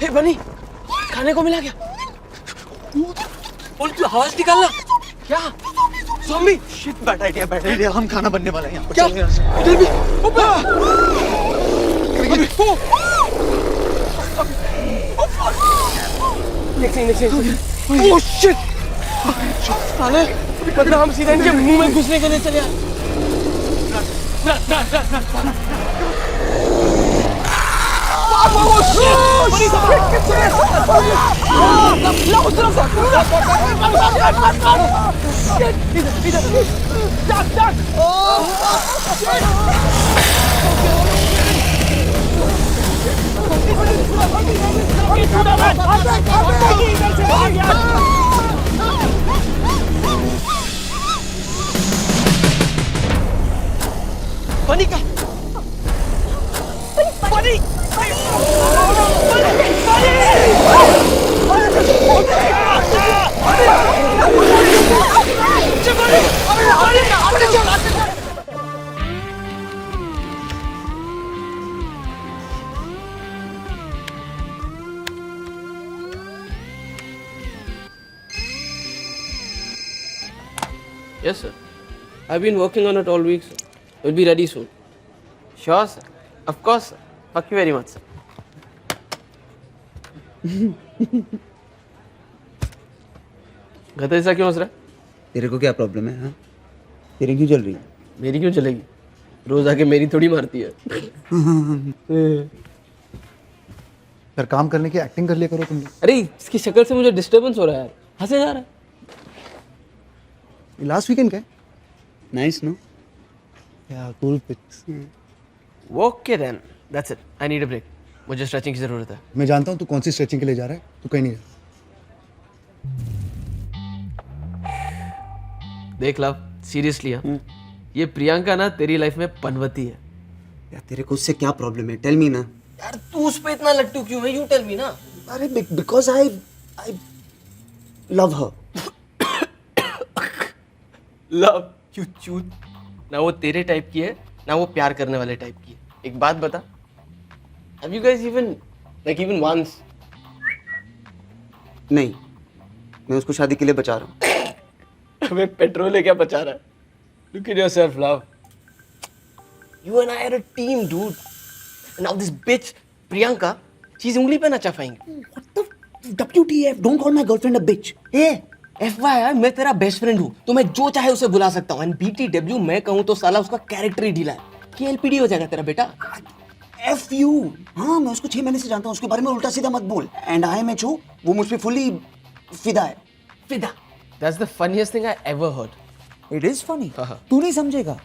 हे बनी, खाने को मिला क्या? बोल तू आवाज निकालना। क्या? ज़ॉम्बी? शिट, बैड आइडिया, हम खाना बनने वाला है यहाँ पर। क्या? इधर भी। नेक्स्ट। Oh shit! साले, मतलब हम सीधा इनके मुंह में घुसने के लिए चले आए। बनी का बनी Yes, sir. I've been working on it all week, sir. It'll be ready soon. Sure, sir. Of course, sir. Thank you very much, sir. गधा ऐसा क्यों हंस रहा है? तेरे को क्या प्रॉब्लम है? हाँ, तेरी क्यों चल रही है? मेरी क्यों चलेगी? रोज आके मेरी थोड़ी मारती है। यार काम करने की एक्टिंग कर लिया करो तुम। अरे इसकी शक्ल से मुझे डिस्टर्बेंस हो रहा है यार, हंसे जा रहा है। लास्ट वीकेंड क्या? Nice no? Yeah cool pics. Okay then, that's it. I need a break. मुझे स्ट्रेचिंग की जरूरत है। मैं जानता हूँ तू कौन सी स्ट्रेचिंग के लिए जा रहा है, तू कहीं नहीं जा। देख लव, सीरियसली हाँ, ये प्रियंका ना तेरी लाइफ में पनवती है। यार तेरे को उससे क्या प्रॉब्लम है? टेल मी ना। यार तू उस पे इतना लट्टू क्यों है? यू टेल मी ना। अरे because I love her. Love you चूत। ना वो तेरे टाइप की है, ना वो प्यार करने वाले टाइप की है। एक बात बता, have you guys even once? नहीं, मैं उसको शादी के लिए बचा रहा हूँ। हमें पेट्रोल है क्या बचा रहा है? Look at yourself, love. You and I are a team, dude. And now this bitch, Priyanka, she's उंगली पे नचा पाएंगे। What the WTF? Don't call my girlfriend a bitch. A, FYI, मैं तेरा बेस्ट फ्रेंड हूँ, तो मैं जो चाहे उसे बुला सकता हूँ। And BTW मैं कहूँ तो साला उसका कैरेक्टर ही ढीला है। KLPD हो जाएगा तेरा बेटा। F you. हाँ, मैं उसको 6 महीने से जानता हूँ, उसके बारे में उल्टा सीधा मत बोल। And I am जो वो मुझ पे फुली फिदा है। फिदा। That's the funniest thing I ever heard. It is funny. तू नहीं समझेगा।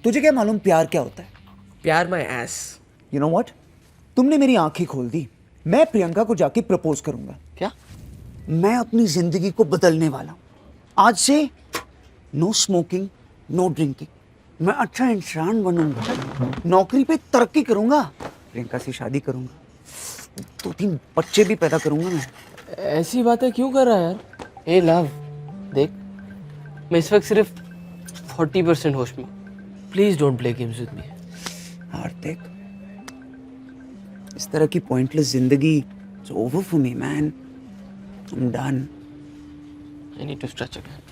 तुझे क्या मालूम प्यार क्या होता है? प्यार my ass. You know what? तुमने मेरी आंखें खोल दी। मैं प्रियंका को जाके प्रपोज करूंगा। क्या? मैं अपनी जिंदगी को बदलने वाला हूँ। आज से नो स्मोकिंग, नो ड्रिंकिंग। मैं अच्छा इंसान बनूंगा, नौकरी पे तरक्की करूंगा, प्रियंका से शादी करूंगा, 2-3 बच्चे भी पैदा करूंगा मैं। ऐसी बातें क्यों कर रहा है यार? ए लव, देख, मैं इस वक्त सिर्फ 40% होश में। Please don't play games with me. Hardik, इस तरह की पॉइंटलेस जिंदगी it's over for me man. I am done. I need to stretch again.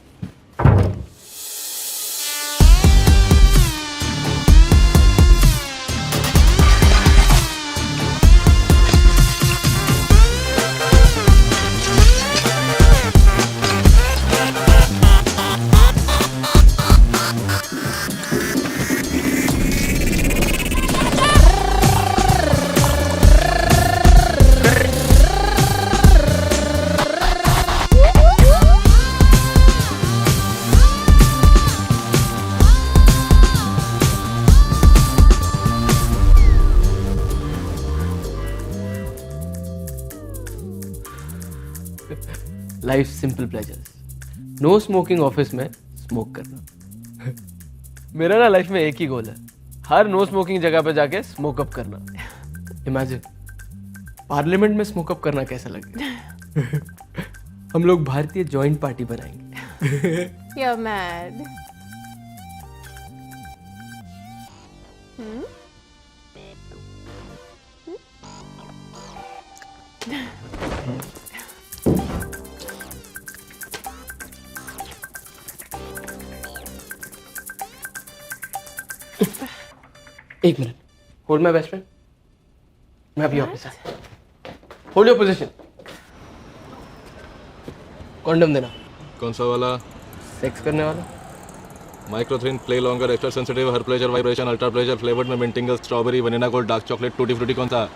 Life simple pleasures. No smoking office में स्मोक करना। मेरा ना लाइफ में एक ही गोल है, हर नो स्मोकिंग जगह पे जाके स्मोक अप करना। इमेजिन पार्लियामेंट में स्मोक अप करना कैसा लगेगा। हम लोग भारतीय जॉइंट पार्टी बनाएंगे। You're mad. Hmm? एक minute, hold my best friend. मैं अभी ऑफिस आया। Hold your position. कॉन्डम देना। कौन सा वाला? सेक्स करने वाला। Microthin, play longer, extra sensitive, her pleasure, vibration, ultra pleasure, flavoured में mint tingle, strawberry, vanilla gold, dark chocolate, tutti frutti, कौन सा?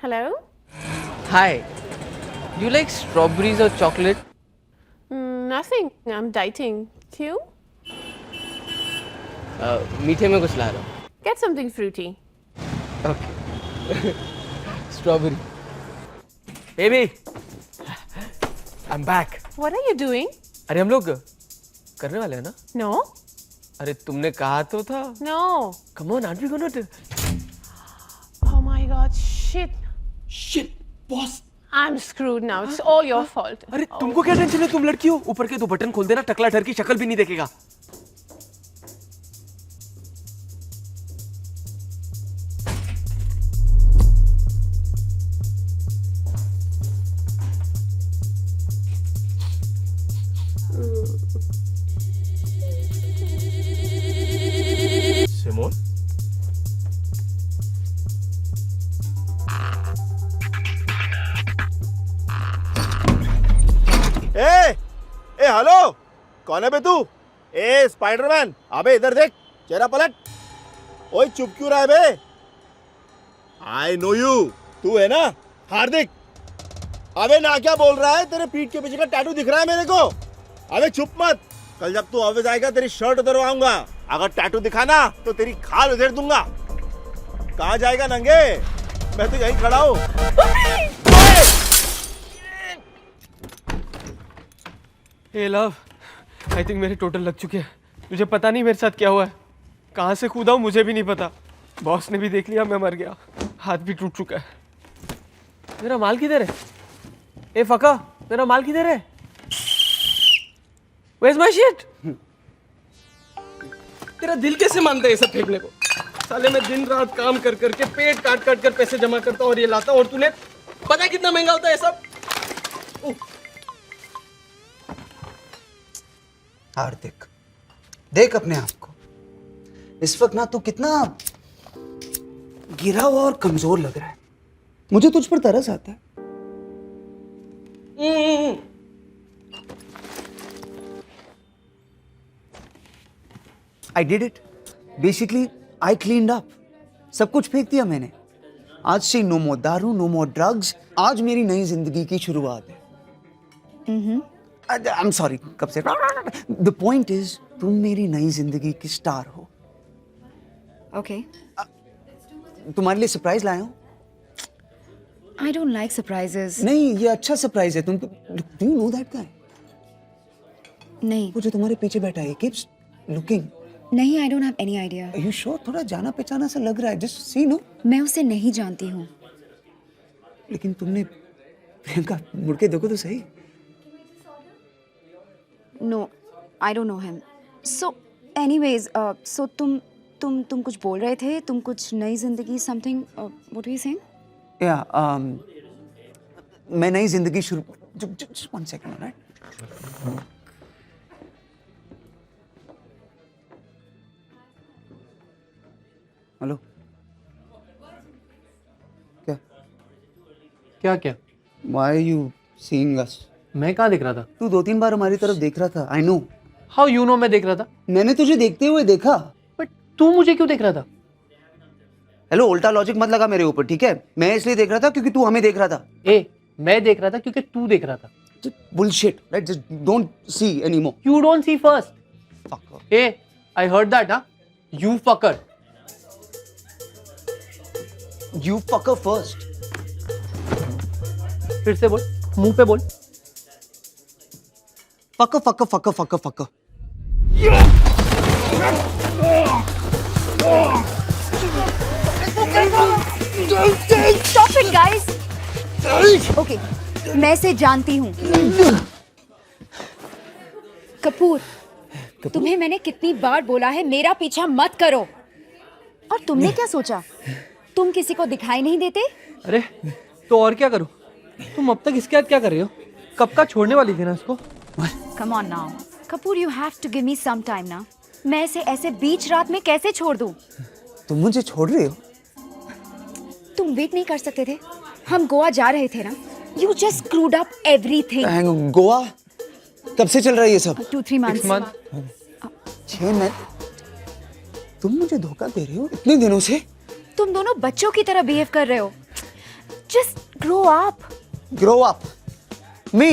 Hello? Hi. Do you like strawberries or chocolate? Nothing. I'm dieting. You? मीठे में कुछ ला रहा हूँ। Get something fruity. Okay. Strawberry. Baby, I'm back. What are you doing? अरे हम लोग करने वाले हैं ना? No? अरे तुमने कहा तो था। No. Come on, aren't we gonna do? Oh my god, shit. Shit, boss. I'm screwed now. It's all your fault. अरे तुमको क्या टेंशन है? तुम लड़की हो। ऊपर के 2 बटन खोल देना, टकला ठर की शक्ल भी नहीं देखेगा। सिमोन? ए हेलो, कौन है बे तू? ए स्पाइडरमैन, अबे इधर देख, चेहरा पलट। ओए चुप क्यों रहा है बे? आई नो यू, तू है ना हार्दिक? अबे ना क्या बोल रहा है? तेरे पीठ के पीछे का टैटू दिख रहा है मेरे को। अबे चुप मत, कल जब तू ऑफिस आएगा तेरी शर्ट उतरवाऊंगा। अगर टैटू दिखा ना तो तेरी खाल उधेड़ दूंगा। कहाँ जाएगा नंगे? मैं तो यहीं खड़ा हूँ। हे लव, आई थिंक मेरे टोटल लग चुके हैं। मुझे पता नहीं मेरे साथ क्या हुआ है। कहाँ से कूदा हूँ मुझे भी नहीं पता। बॉस ने भी देख लिया मैं मर गया। हाथ भी टूट चुका है। मेरा माल किधर है? ए फका, मेरा माल किधर है? Where's my shit? तेरा दिल कैसे मानता है ये सब फेंकने को? साले मैं दिन रात काम कर करके पेट काट काट कर पैसे जमा करता हूँ और ये लाता हूँ, और तूने पता है कितना महंगा होता है ये सब? हार्दिक, देख अपने आप को। इस वक्त ना तू कितना गिरा हुआ और कमजोर लग रहा है। मुझे तुझ पर तरस आता है। I did it. Basically, I cleaned up. सब कुछ फेंक दिया मैंने। आज से नो मोर दारू, नो मोर ड्रग्स। आज मेरी नई जिंदगी की शुरुआत है। I'm sorry, कब से? The point is, तुम मेरी नई जिंदगी की स्टार हो। Okay. तुम्हारे लिए सरप्राइज लाया हूँ। I don't like surprises. नहीं, ये अच्छा सरप्राइज है। तुम do you know that guy? नहीं, वो जो तुम्हारे पीछे बैठा है, he keeps looking. नहीं, I don't have any idea. Are you sure? थोड़ा जाना पहचाना सा लग रहा है। Just see, no? मैं उसे नहीं जानती हूँ। लेकिन तुमने प्रियंका मुड़ के देखो तो सही। No, I don't know him. So, anyways, so तुम कुछ बोल रहे थे? तुम कुछ नई जिंदगी something? What were you saying? Yeah, मैं नई जिंदगी शुरू। Just 1 second, alright? हेलो, क्या क्या क्या? Why are you seeing us? मैं कहाँ देख रहा था? तू 2-3 बार हमारी तरफ देख रहा था। I know. How you know मैं देख रहा था? मैंने तुझे देखते हुए देखा। बट तू मुझे क्यों देख रहा था? हेलो, उल्टा लॉजिक मत लगा मेरे ऊपर, ठीक है? मैं इसलिए देख रहा था क्योंकि तू हमें देख रहा था। ए, मैं देख रहा था क्योंकि तू देख रहा था। Bullshit, right? Just don't see anymore. You don't see first. Fucker. Hey, I heard that, huh? You fucker. You fucker first. फिर से बोल, मुंह पे बोल। Fucker, fucker, fucker, fucker, fucker. Stop it, guys. Okay, मैं इसे जानती हूँ। कपूर, तुम्हें मैंने कितनी बार बोला है मेरा पीछा मत करो। और तुमने क्या सोचा? तुम किसी को दिखाई नहीं देते? अरे तो और क्या करूं? तुम अब तक इसके साथ क्या कर रहे हो? कब का छोड़ने वाली थी ना इसको? Come on now. Kapoor, you have to give me some time now. मैं इसे ऐसे बीच रात में कैसे छोड़ दूं? तुम मुझे छोड़ रही हो? तुम वेट नहीं कर सकते थे? हम गोवा जा रहे थे ना? You just screwed up everything. Goa कब से चल रहा है ये सब? 2-3 months. 6 महीने? तुम मुझे धोखा दे रही हो इतने दिनों से? तुम दोनों बच्चों की तरह बिहेव कर रहे हो. Just grow up. Grow up. Me.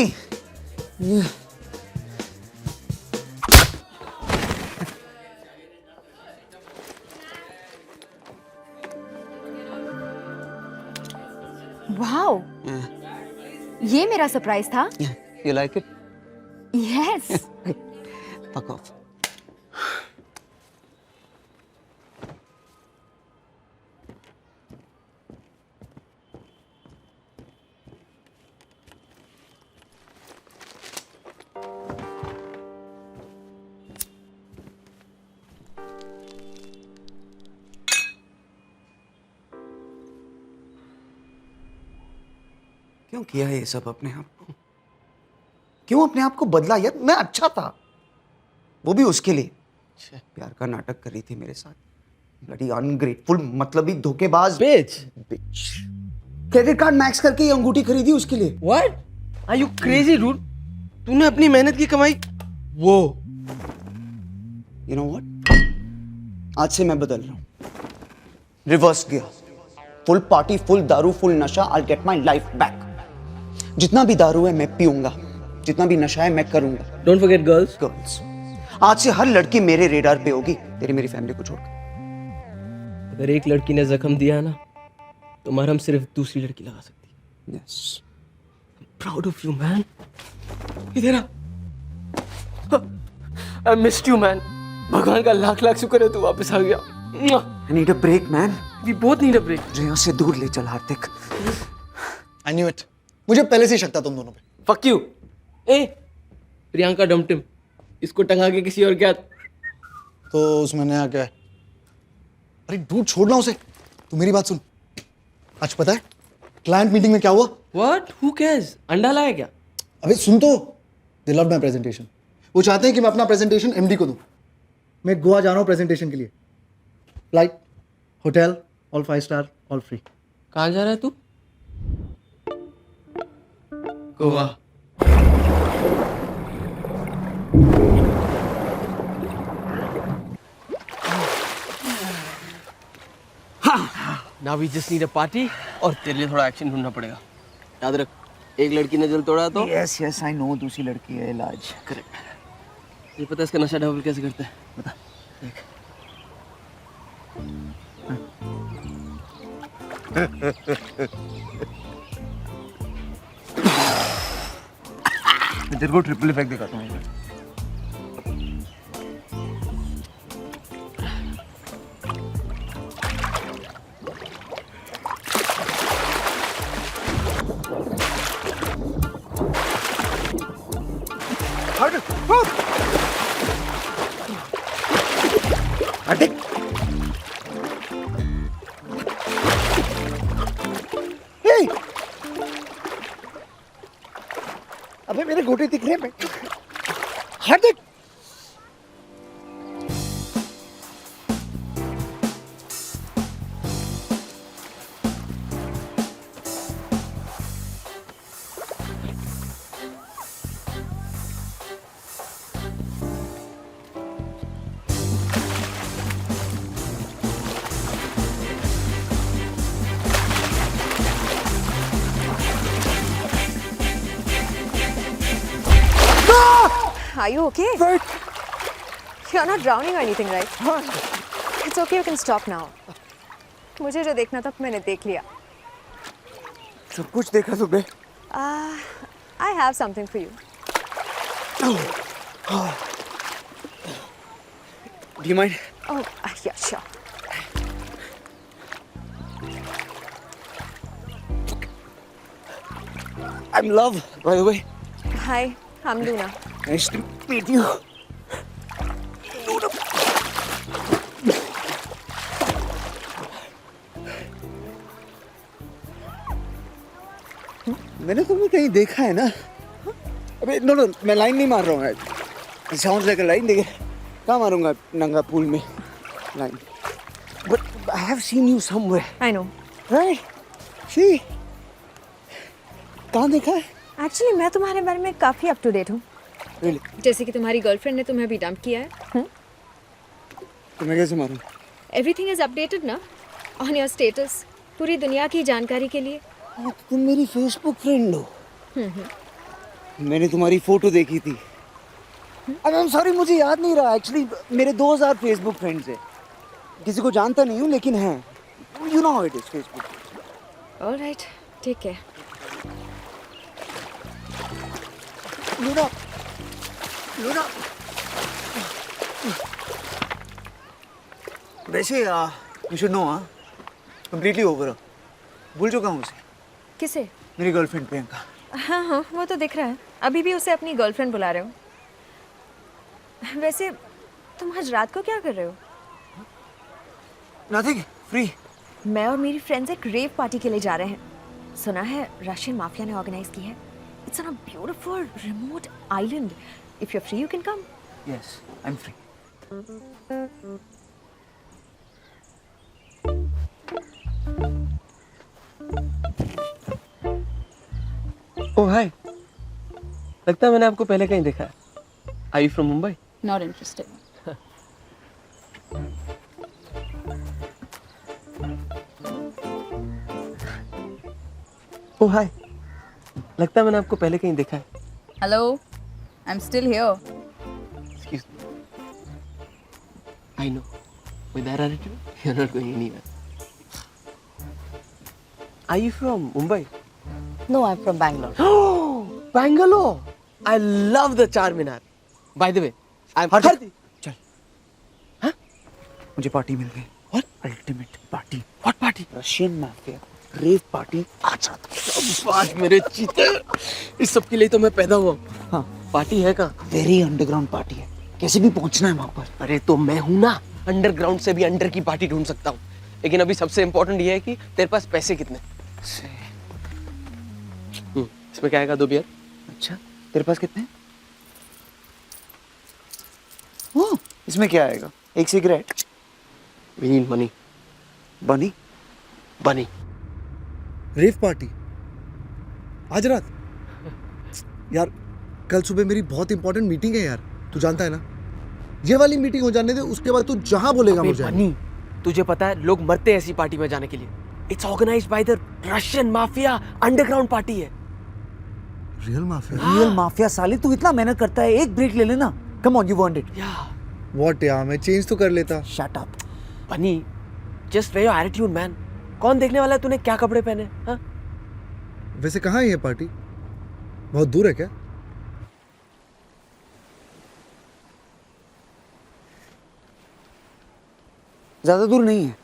Wow. ये मेरा सरप्राइज था. You like it? Yes. Fuck off. क्यों किया ये सब अपने आप को? क्यों अपने आप को बदला यार? मैं अच्छा था, वो भी उसके लिए. प्यार का नाटक कर रही थी मेरे साथ. ब्लडी अनग्रेटफुल, मतलबी धोखेबाज Bitch. बिच. क्रेडिट कार्ड मैक्स करके ये अंगूठी खरीदी उसके लिए. What? Are you crazy, dude? तूने अपनी मेहनत की कमाई वो. You know what? आज से मैं बदल रहा हूँ. Reverse gear. Full party, full दारू, फुल नशा. I'll get my life back. जितना भी दारू है मैं पीऊंगा, जितना भी नशा है मैं करूंगा. Don't forget girls. गर्ल्स. आज से हर लड़की मेरे रेडार पे होगी, तेरी मेरी फैमिली को छोड़कर. अगर एक लड़की ने जख्म दिया है ना, तो मरहम सिर्फ दूसरी लड़की लगा सकती है. Yes. Proud of you, man. इधर आ. I missed you, man. भगवान का लाख लाख शुक्र है तू वापस आ गया. I need a break, man. We both need a break. रेया से दूर ले चल हार्दिक. I knew it. मुझे पहले से ही शक था तुम दोनों पे. Fuck you. ए, प्रियंका डमटिम. इसको टंगा के किसी और क्या? तो उसमें नया क्या है? अरे डूड छोड़ना उसे. तू मेरी बात सुन. आज पता है क्लाइंट मीटिंग में क्या हुआ? What? Who cares? अंडा लाया क्या? अबे सुन तो. दे लव माई प्रेजेंटेशन. वो चाहते हैं कि मैं अपना प्रेजेंटेशन एमडी को दूं. मैं गोवा जा रहा हूँ प्रेजेंटेशन के लिए. Flight, hotel, all 5 star, all free. कहाँ जा रहा है तू? Goa. Now we just need a party और तेरे लिए थोड़ा एक्शन ढूंढना पड़ेगा. याद रख, एक लड़की ने दिल तोड़ा तो Yes, yes, I know. दूसरी लड़की है इलाज. करेक्ट. ये पता है इसका नशा डबल कैसे करते हैं? बता. देख. मैं तेरे को ट्रिपल इफेक्ट दिखाता हूँ. हार्दिक. Hey! अबे मेरे घोटे दिख रहे हैं. हार्दिक. Are you okay? You're not drowning or anything, right? It's okay, you can stop now. मुझे जो देखना था मैंने देख लिया. सब कुछ देखा तुमने? I have something for you. Do you mind? Oh, yeah, sure. I'm Love, by the way. Hi, I'm Luna. Nice to meet you. मैंने तुम्हें कहीं देखा है ना? अबे नो नो, मैं लाइन नहीं मार रहा हूँ. It sounds like a line. देखिए कहाँ मारूंगा नंगा पूल में line? But I have seen you somewhere, I know. Right? See, कहाँ देखा है? एक्चुअली मैं तुम्हारे बारे में काफ़ी अप टू डेट हूँ। Really? जैसे कि तुम्हारी गर्लफ्रेंड ने तुम्हें अभी डंप किया है। तो मैं कैसे मारूं? एवरीथिंग इज अपडेटेड ना ऑन योर स्टेटस, पूरी दुनिया की जानकारी के लिए। हाँ, तो तुम मेरी फेसबुक फ्रेंड हो। मैंने तुम्हारी फोटो देखी थी। आई एम सॉरी, मुझे याद नहीं रहा। एक्चुअली मेरे 2000 फेसबुक फ्रेंड्स हैं। किसी को जानता नहीं हूँ लेकिन हैं। You know how it is Facebook. Alright, ठीक है। Luna, Luna. वैसे you should know, completely over. भूल चुका हूँ उसे। किसे? मेरी गर्लफ्रेंड प्रियंका। हाँ हाँ, वो तो दिख रहा है। अभी भी उसे अपनी गर्लफ्रेंड बुला रहे हो। वैसे तुम आज रात को क्या कर रहे हो? Nothing, free. मैं और मेरी फ्रेंड्स एक रेव पार्टी के लिए जा रहे हैं। सुना है रशियन माफिया ने ऑर्गेनाइज की है। It's on a beautiful remote island. If you are free you can come. Yes, I am free. Oh hi, लगता है मैंने आपको पहले कहीं देखा है। I you from Mumbai? Not interested. Oh hi, लगता है मैंने आपको पहले कहीं देखा है। Hello, I'm still here. Excuse me. I know. With that attitude, you're not going anywhere. Are you from Mumbai? No, I'm from Bangalore. Oh, Bangalore! I love the Charminar. By the way, I'm हट, चल। हाँ? मुझे party मिल गई। What? Ultimate party. What party? Russian mafia rave party. आज रात। शाबाश मेरे चीते। इस सब के लिए तो मैं पैदा हुआ हूँ। हाँ, पार्टी है कहाँ? वेरी अंडरग्राउंड पार्टी है। कैसे भी पहुंचना है वहां पर। अरे तो मैं हूं ना, अंडरग्राउंड से भी अंडर की पार्टी ढूंढ सकता हूँ। लेकिन अभी सबसे इम्पोर्टेंट ये है कि तेरे पास पैसे कितने। इसमें क्या आएगा? 2 बियर। अच्छा, तेरे पास कितने? ओह, इसमें क्या आएगा? 1 सिगरेट। We need money. बनी? Money. रेव पार्टी आज रात? यार कल सुबह मेरी बहुत इंपॉर्टेंट मीटिंग है यार, तू जानता है ना। ये वाली मीटिंग हो जाने दे, उसके बाद तू जहां बोलेगा मुझे। बनी, तुझे पता है लोग मरते हैं ऐसी पार्टी में जाने के लिए। It's organised by the Russian mafia, underground party है। Real mafia? रियल माफिया साले, तू इतना मेहनत करता है, एक ब्रेक ले लेना। Come on, you want it. What यार, मैं चेंज तो कर लेता। Shut up. Bunny, just wear your attitude man. कौन देखने वाला है तूने क्या कपड़े पहने? हाँ? वैसे कहाँ है ये पार्टी? बहुत दूर है क्या? ज्यादा दूर नहीं है,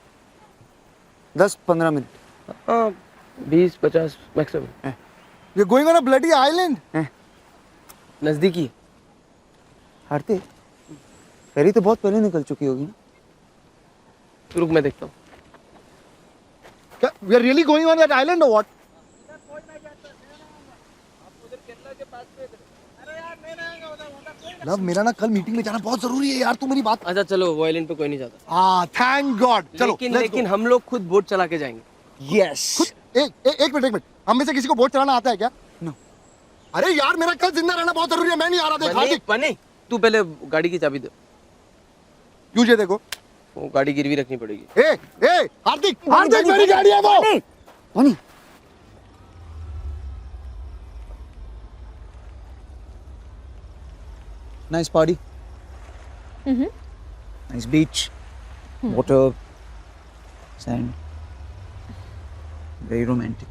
10-15 मिनट। हाँ, 20-50 maximum. You're going on a bloody island? नजदीकी है। हारते फेरी तो बहुत पहले निकल चुकी होगी ना। रुक मैं देखता हूँ। क्या we are really going on that island or what? Love, मेरा ना कल मीटिंग में जाना बहुत जरूरी है यार, तू मेरी बात। अच्छा चलो, वो आइलैंड पे कोई नहीं जाता। हाँ, थैंक गॉड। चलो लेकिन हम लोग खुद बोट चला के जाएंगे। यस। एक मिनट, हम में से किसी को बोट चलाना आता है क्या? नो। अरे यार, मेरा कल जिंदा रहना बहुत जरूरी है, मैं नहीं आ रहा। देख हार्दिक, बने, तू पहले गाड़ी की चाबी दे। तुझे देखो, वो गाड़ी गिरवी रखनी पड़ेगी। हार्दिक, मेरी गाड़ी है वो। बनी, nice party. Nice beach, water, sand. Very romantic.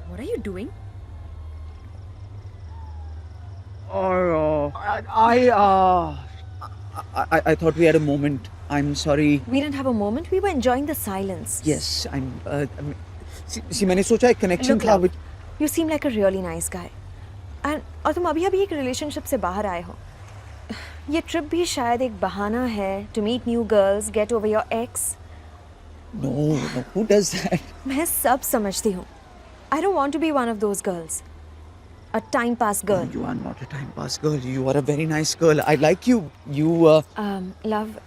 What are you doing? I thought we had a moment. I'm sorry. We didn't have a moment. We were enjoying the silence. Yes, see, मैंने सोचा एक connection Look, था love, which. you seem like a really nice guy. और तुम अभी एक relationship से बाहर आए हो। ये ट्रिप भी शायद एक बहाना है to meet new girls, get over your ex. No, who does that? मैं सब समझती हूँ। I don't want to be one of those girls. A time pass girl. You are not a time pass girl. You are a very nice girl. I like you. You. Love,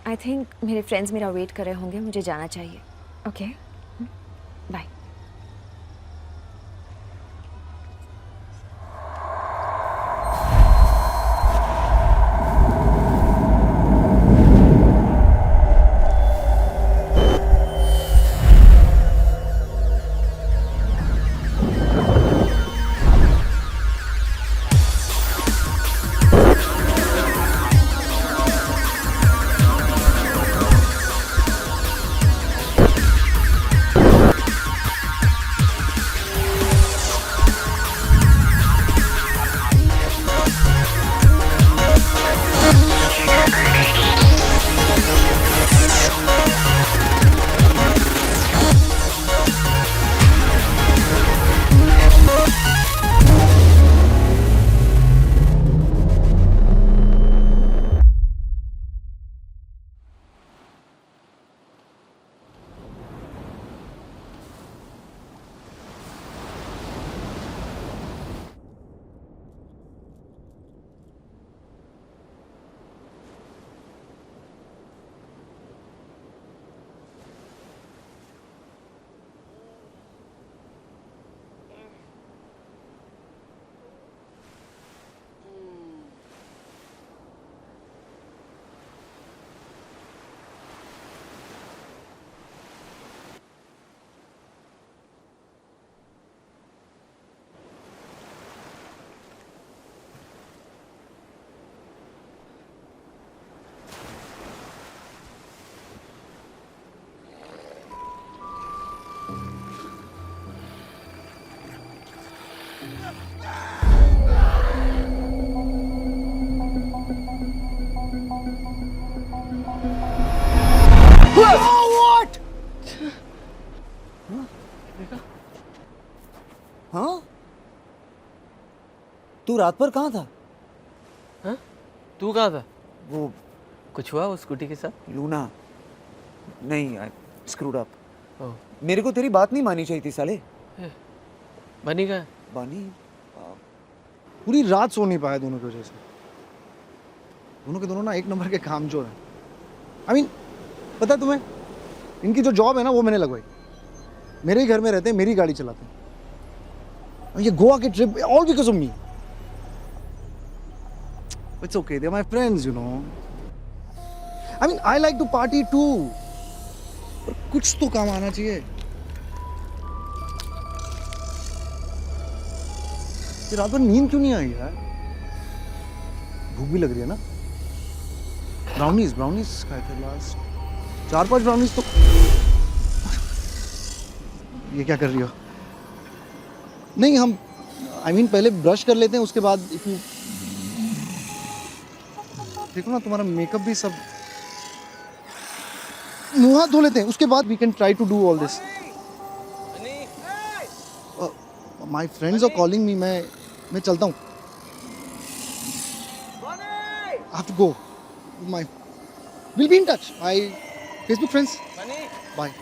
I think मेरे friends मेरा wait कर रहे होंगे, मुझे जाना चाहिए. Okay? Bye. हाँ? तू रात भर कहाँ था? हाँ? तू कहाँ था? वो कुछ हुआ उस स्कूटी के साथ? लूना नहीं, आई स्क्रूड अप. ओह, मेरे को तेरी बात नहीं मानी चाहिए थी साले. बनी का? बानी पूरी रात सो नहीं पाया दोनों की वजह से. दोनों के दोनों ना एक नंबर के काम जो है. I mean, पता है तुम्हें, इनकी जो जॉब है ना वो मैंने लगवाई. मेरे ही घर में रहते हैं, मेरी गाड़ी चलाते हैं. और ये गोवा की trip all because of me. It's okay, they are my friends, you know. I mean I like to party too. पर कुछ तो काम आना चाहिए. ये रात भर नींद क्यों नहीं आई यार? भूख भी लग रही है ना. ब्राउनीज खाए थे लास्ट. 4-5 ब्राउनीज तो. ये क्या कर रही हो? नहीं, हम आई मीन पहले ब्रश कर लेते हैं, उसके बाद इफ यू देखो ना, तुम्हारा मेकअप भी सब. मुंह हाथ धो लेते हैं, उसके बाद we can try to do all this. My friends are calling me. मैं चलता हूँ. I have to go. We'll be in touch. My Facebook friends. Bye.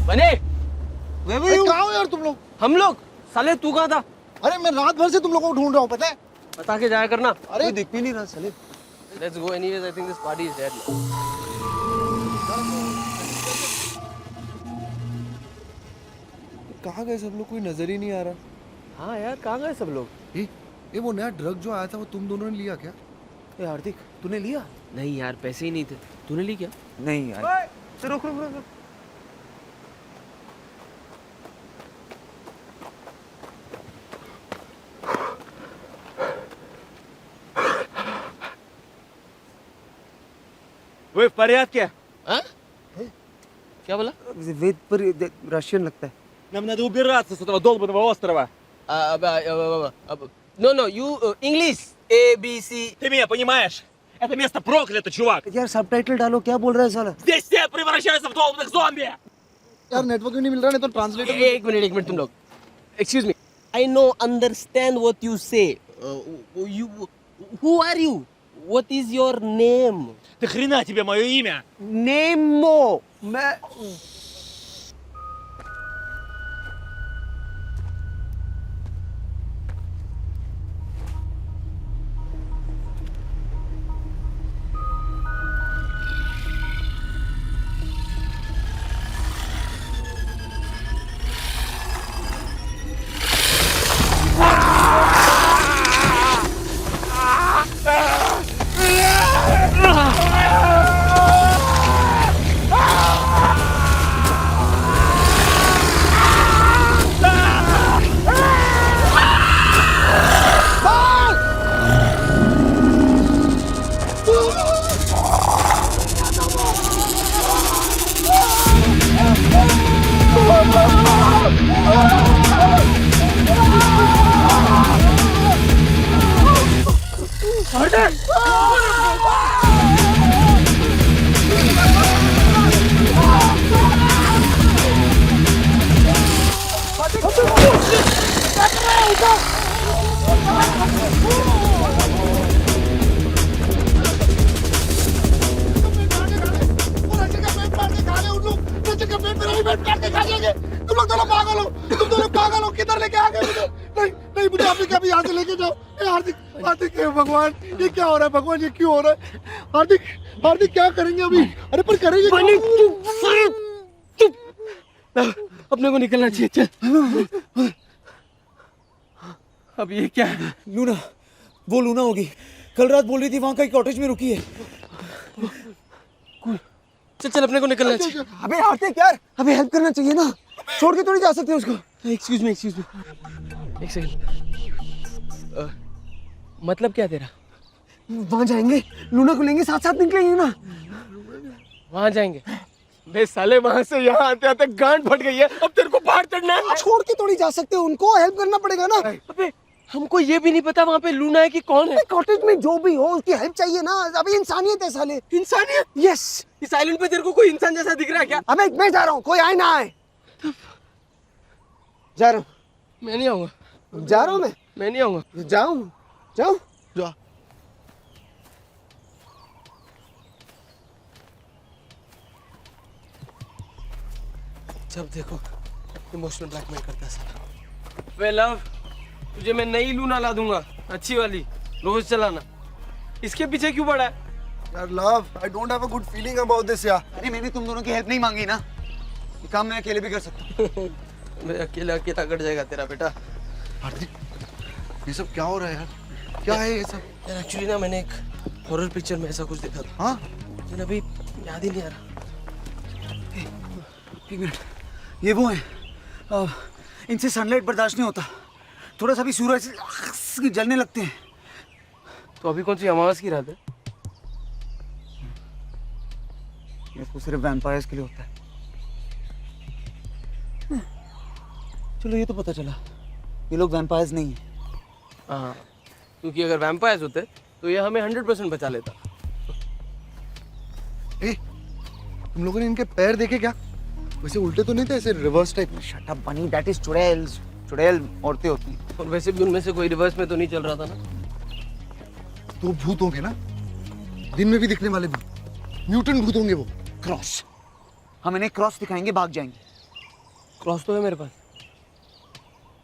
बने? अरे कहाँ हो यार तुम लोग? हम लोग? साले तू कहाँ था? अरे मैं रात भर से तुम लोगों को ढूंढ रहा हूँ, पता है? बता के जाया करना. अरे दिख भी नहीं रहा साले. Let's go anyways. I think this party is dead now. कहाँ गए सब लोग? कोई नजर ही नहीं आ रहा. हाँ यार, कहाँ गए सब लोग? ये वो नया ड्रग जो आया था वो तुम दोनों ने लिया क्या? ए हार्दिक, तूने लिया? नहीं यार, पैसे ही नहीं थे. तूने ली क्या? नहीं यार. रुक. वे फरियाद क्या? हाँ? क्या बोला? वेद पर रशियन लगता है. Нам надо убираться с этого долбанного острова. No, you English. A B C. Ты меня понимаешь? Это место проклято, чувак. यार सबटाइटल डालो. क्या बोल रहा है साला? Здесь все превращаются в долбанных зомби. यार नेटवर्क नहीं मिल रहा, नहीं तो ट्रांसलेटर. एक मिनट तुम लोग. Excuse me. I know, understand what you say. Who are you? What is your name? Ты хрена тебе мое имя? Nemo. मैं तुम लोग दोनों पागल हो, तुम दोनों पागल हो, किधर लेके आ गए मुझे? नहीं नहीं, मुझे अभी कभी यहाँ से लेके जाओ। ए हार्दिक, हार्दिक, हे भगवान, ये क्या हो रहा है भगवान, ये क्यों हो रहा है? हार्दिक, हार्दिक क्या करेंगे अभी? अरे पर करेंगे क्या? अपने को निकलना चाहिए, चल। अब ये क्या है? लूना, वो लूना होगी। कल रात बोल रही थी वहां कहीं कॉटेज में रुकी है। चल चल, अपने को निकलना चाहिए। अबे हार्दिक यार, अबे हेल्प करना चाहिए ना, छोड़ के थोड़ी जा सकते उसको। एक्सक्यूज मी, एक सेकंड। मतलब क्या तेरा? वहां जाएंगे, लूना को लेंगे, साथ साथ निकलेंगे ना। वहां जाएंगे? बे साले, वहां से यहाँ आते आते गांड फट गई है, अब तेरे को बाहर चढ़ना है। छोड़ के थोड़ी जा सकते, उनको हेल्प करना पड़ेगा ना। अबे हमको ये भी नहीं पता वहां पे लूना है कि कौन है। कॉटेज में जो भी हो उसकी हेल्प चाहिए ना, अभी इंसानियत है साले। इंसानियत? यस। इस आइलैंड पे तेरे को कोई इंसान जैसा दिख रहा है क्या? अबे मैं जा रहा हूँ, कोई आए ना आए। जा रहा हूँ, मैं नहीं आऊंगा, जा रहा हूँ मैं नहीं आऊंगा। जाऊँ, जाऊँ। जा। जब देखो इमोशनल ब्लैकमेल करता है साला। वे लव, तुझे मैं नई लूना ला दूंगा, अच्छी वाली, रोज चलाना। इसके पीछे क्यों पड़ा है? यार love, I don't have a good feeling about this यार। अरे मैंने तुम दोनों की हेल्प नहीं मांगी ना, ये काम मैं अकेले भी कर सकता हूँ। मैं अकेला अकेला कट जाएगा तेरा बेटा। हार्दिक, ये सब क्या हो रहा है यार? क्या है ये सब? यार एक्चुअली ना, मैंने एक हॉरर पिक्चर में ऐसा कुछ देखा था। हाँ? लेकिन अभी याद ही नहीं आ रहा। एक मिनट, ये वो है, इनसे सनलाइट बर्दाश्त नहीं होता, थोड़ा सा भी सूरज से जलने लगते हैं। तो अभी कौन सी अमावस की रात है? ये तो सिर्फ वैम्पायर्स के लिए होता है। चलो ये तो पता चला, ये लोग वैम्पायर्स नहीं है। हाँ, क्योंकि अगर वैम्पायर्स होते तो ये हमें 100% बचा लेता। ए, तुम लोगों ने इनके पैर देखे क्या? वैसे उल्टे तो नहीं थे, ऐसे रिवर्स टाइप में? शट अप बनी, दैट इज चुड़ैल्स। चुड़ैल औरतें होती हैं। और वैसे भी उनमें से कोई रिवर्स में तो नहीं चल रहा था ना। तो भूत होंगे ना, दिन में भी दिखने वाले भूत, म्यूटेंट भूत होंगे वो। क्रॉस, हम इन्हें क्रॉस दिखाएंगे, भाग जाएंगे। क्रॉस तो है मेरे पास,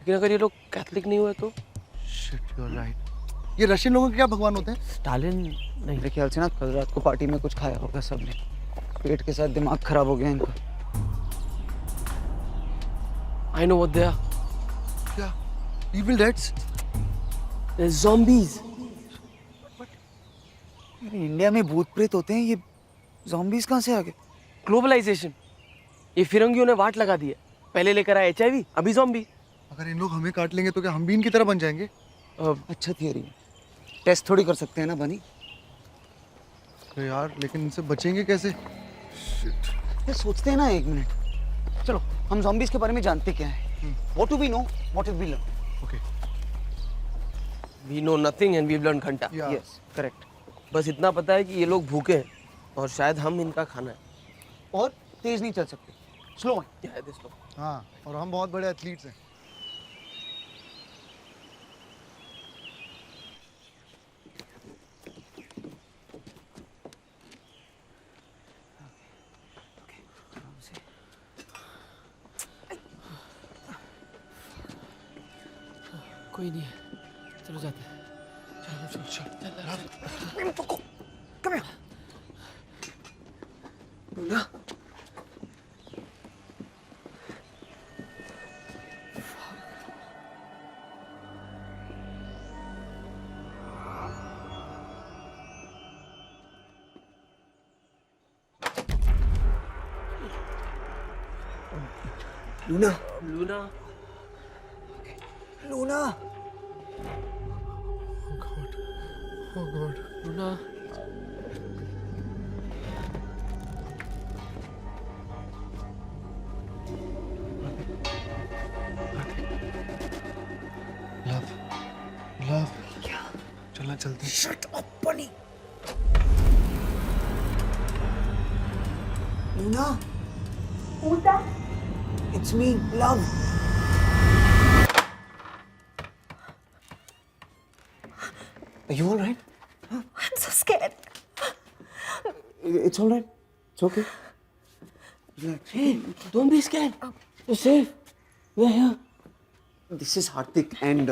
लेकिन अगर ये लोग कैथलिक नहीं हुए तो? Shit, you are right. ये रशियन लोगों के क्या भगवान होते हैं? स्टालिन नहीं। मेरे ख्याल से ना कल रात को पार्टी में कुछ खाया होगा सबने, पेट के साथ दिमाग खराब हो गया इनका। I know what they are. क्या? Evil Deads? They're zombies. India में भूत प्रेत होते हैं, ये ज़ॉम्बीज़ कहाँ से आ गए? ग्लोबलाइजेशन, ये फिरंगियों ने वाट लगा दी है। पहले लेकर आए HIV, अभी ज़ॉम्बी। अगर इन लोग हमें काट लेंगे तो क्या हम भी इनकी तरह बन जाएंगे? अच्छा थियरी है, टेस्ट थोड़ी कर सकते हैं ना बनी। तो यार लेकिन इनसे बचेंगे कैसे? ये सोचते हैं ना, एक मिनट, चलो हम ज़ॉम्बीज़ के बारे में जानते क्या है? What do we know? What have we learned? Okay. We know nothing and we've learned घंटा। Yes, correct. बस इतना पता है कि ये लोग भूखे हैं और शायद हम इनका खाना है। और तेज नहीं चल सकते, स्लो है। क्या है this लोग? हाँ, और हम बहुत बड़े एथलीट्स हैं। कोई नहीं है, चलो जाते हैं। Come here. Luna. Luna. Luna, Luna. Luna, love चलना चलते हैं। Shut up, bunny. Luna. Who's that? It's me, love. Are you all right? I'm so scared. It's all right. It's okay. Relax. hey, don't be scared. You're safe. We're here. This is Hardik and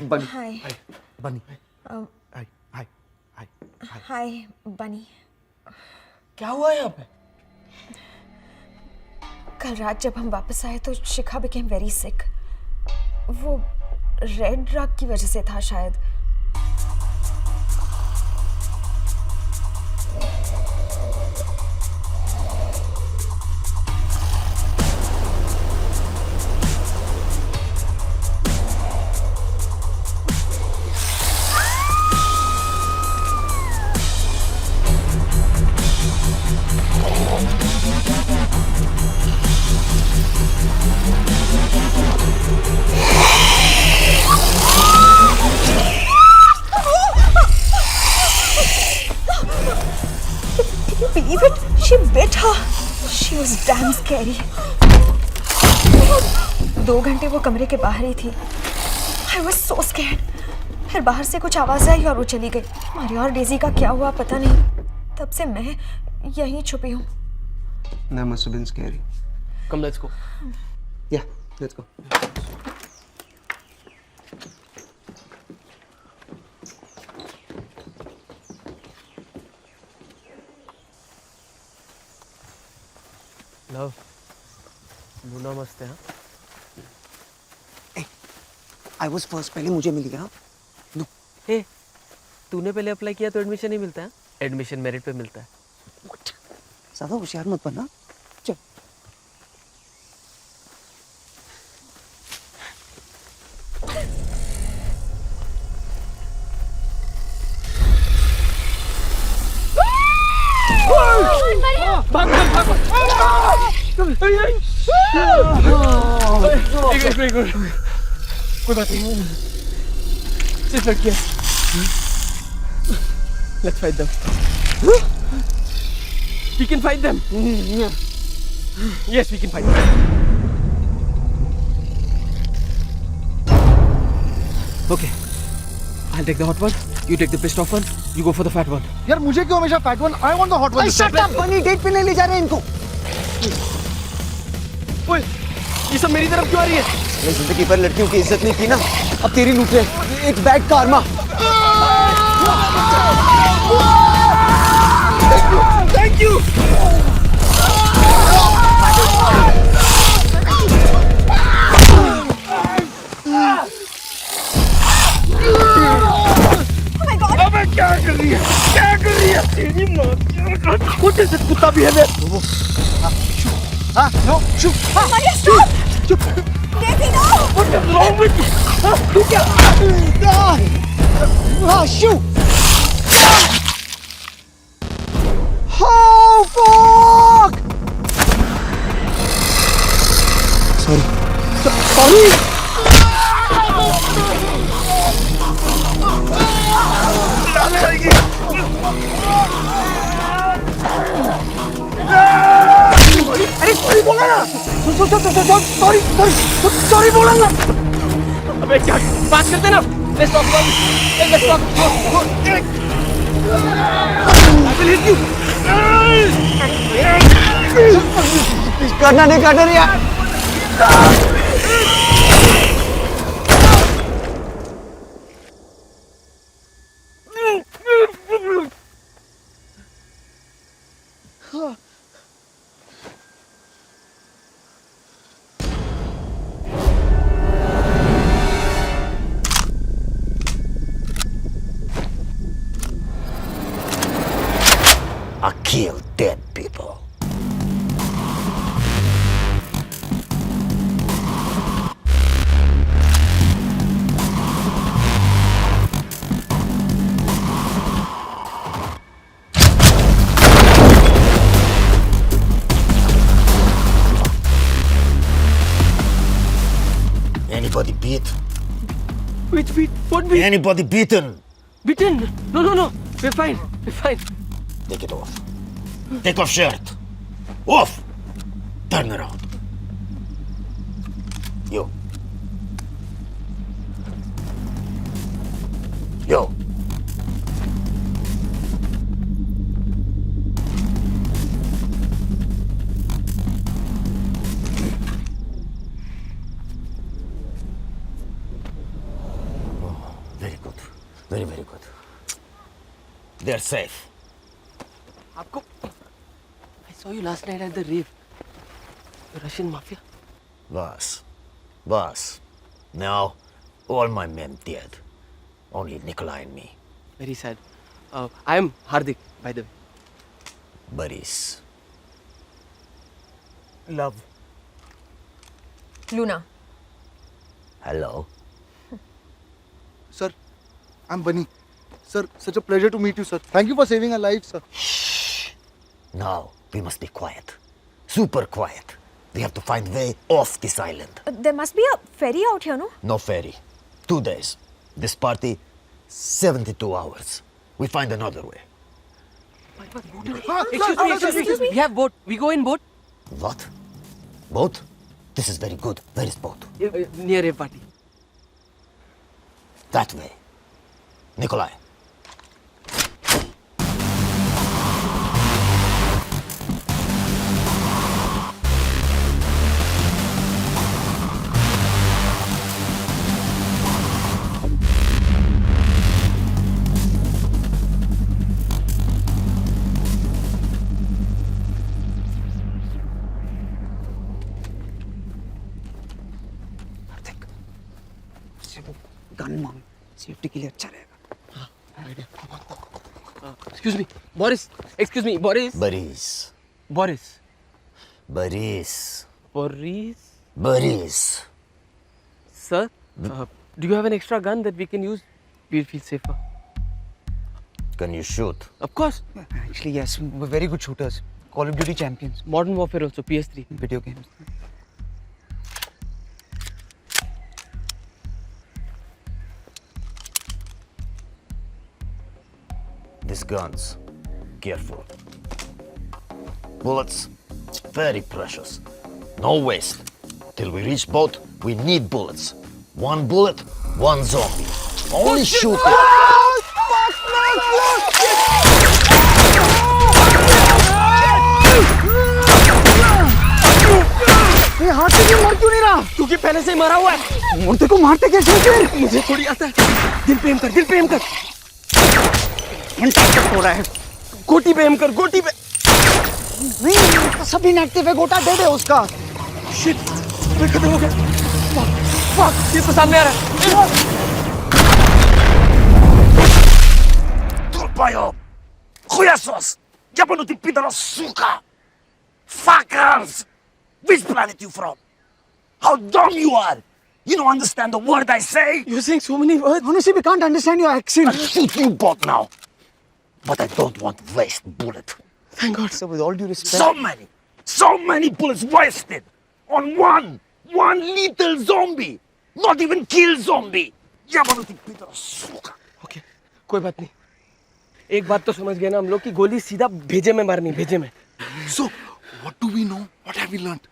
Bunny. Hi. बनी हाय हाय हाय हाय Hi, Bunny. क्या हुआ यहाँ पे? कल रात जब हम वापस आए तो शिखा became very sick. वो रेड ड्रग की वजह से था शायद. Believe it? She bit her. She was damn scary. 2 घंटे वो कमरे के बाहर ही थी. I was so scared. फिर बाहर से कुछ आवाज आई और वो चली गई. मारिया और डेजी का क्या हुआ पता नहीं. तब से मैं यहीं छुपी हूँ. That must have been scary. Come, let's go. Yeah, let's go. Love, Luna मस्त है हाँ? I was first. पहले मुझे मिल गया. No. हे, तूने पहले अप्लाई किया तो एडमिशन नहीं मिलता है? एडमिशन मेरिट पे मिलता है. What? ज़्यादा होशियार मत बनना. चल. एक मिनट कोई बात नहीं सिर्फ लड़कियां let's fight them we can fight them yes we can fight them okay I'll take the hot one you take the pissed off one you go for the fat one यार मुझे क्यों हमेशा fat one I want the hot one Shut up, Bunny. Date पे नहीं ले जा रहे हैं इनको. ओए ये सब मेरी तरफ क्यों आ रही है मैंने जिंदगी भर लड़कियों की इज्जत नहीं की ना. अब तेरी लूट रहे. It's bad karma. thank you अबे क्या कर रही है तेरी माँ कुछ ऐसे कुत्ता भी है मैं हाँ नो शू Maria, stop! चुप Daisy, no! what is wrong with you तू क्या Ah, shoot! Oh, fuck! Sorry. अरे सॉरी बोला ना. सॉरी बोला ना. अबे क्या बात करते ना let's talk about it let's talk I will hit you करना नहीं काटर यार. kill dead people. Anybody beat? Which beat? What beat? Anybody beaten? Beaten? No, no, no. We're fine. We're fine. Take it off. Take off shirt. Off. Turn around. You. You. Very good. Very, very good. They're safe. आपको I saw you last night at the rave. The Russian mafia. Boss. Now, all my men dead. Only Nikolai and me. Very sad. I am Hardik, by the way. Boris. Love. Luna. Hello. Sir, I'm Bunny. Sir, such a pleasure to meet you, sir. Thank you for saving our lives, sir. Now, we must be quiet. Super quiet. We have to find way off this island. There must be a ferry out here, no? No ferry. 2 days. This party, 72 hours. We find another way. Excuse me. We have boat. We go in boat. What? Boat? This is very good. Where is boat? Near rave party. That way. Nikolai. Gun मांग safety के लिए अच्छा रहेगा. Excuse me. Boris. Excuse me. Boris. Boris. Boris. Boris. Boris. Boris. Sir, do you have an extra gun that we can use? We'll feel safer. Can you shoot? Of course. Actually, yes. We're very good shooters. Call of Duty champions. Modern Warfare also, PS3. Video games. These guns, careful. Bullets, very precious. No waste. Till we reach boat, we need bullets. 1 bullet, 1 zombie. Only shoot it. ये हाथ से क्यों मर क्यों नहीं रहा? क्योंकि पहले से ही मरा हुआ है. मुर्दे को मारते कैसे फिर? मुझे थोड़ी आता है. दिल पे एम कर. दिल पे एम कर. हो रहा है. गोटी पे एम कर. गोटी पे. नहीं, सब इनएक्टिव है. गोटा डेड है उसका. शिट. मैं खत्म हो गया. फक. ये तो सामने आ रहा है. Turpaio! Хуясос! Ябанути пидора, сука! Fuckers! Which planet you from? How dumb you are! You don't understand the word I say? You're saying so many words. Honestly, we can't understand your accent. I'll shoot you both now. But I don't want to waste bullet. Thank God. Sir, with all due respect. So many bullets wasted on one little zombie. Not even kill zombie. Ябанути пидора, сука! Okay. कोई बात नहीं. एक बात तो समझ गए ना हम लोग कि गोली सीधा भेजे में मारनी. भेजे में. So, what do we know? What have we learned?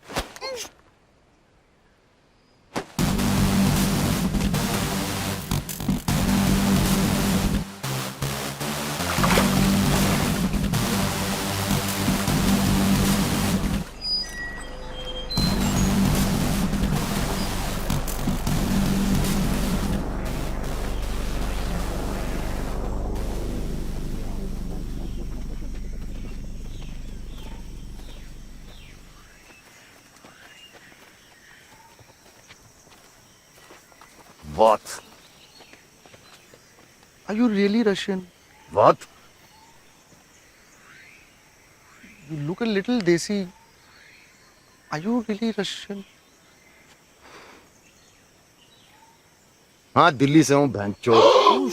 What? Are you really Russian? What? look a little desi. Are you really Russian? हाँ दिल्ली से हूँ भैंचोद।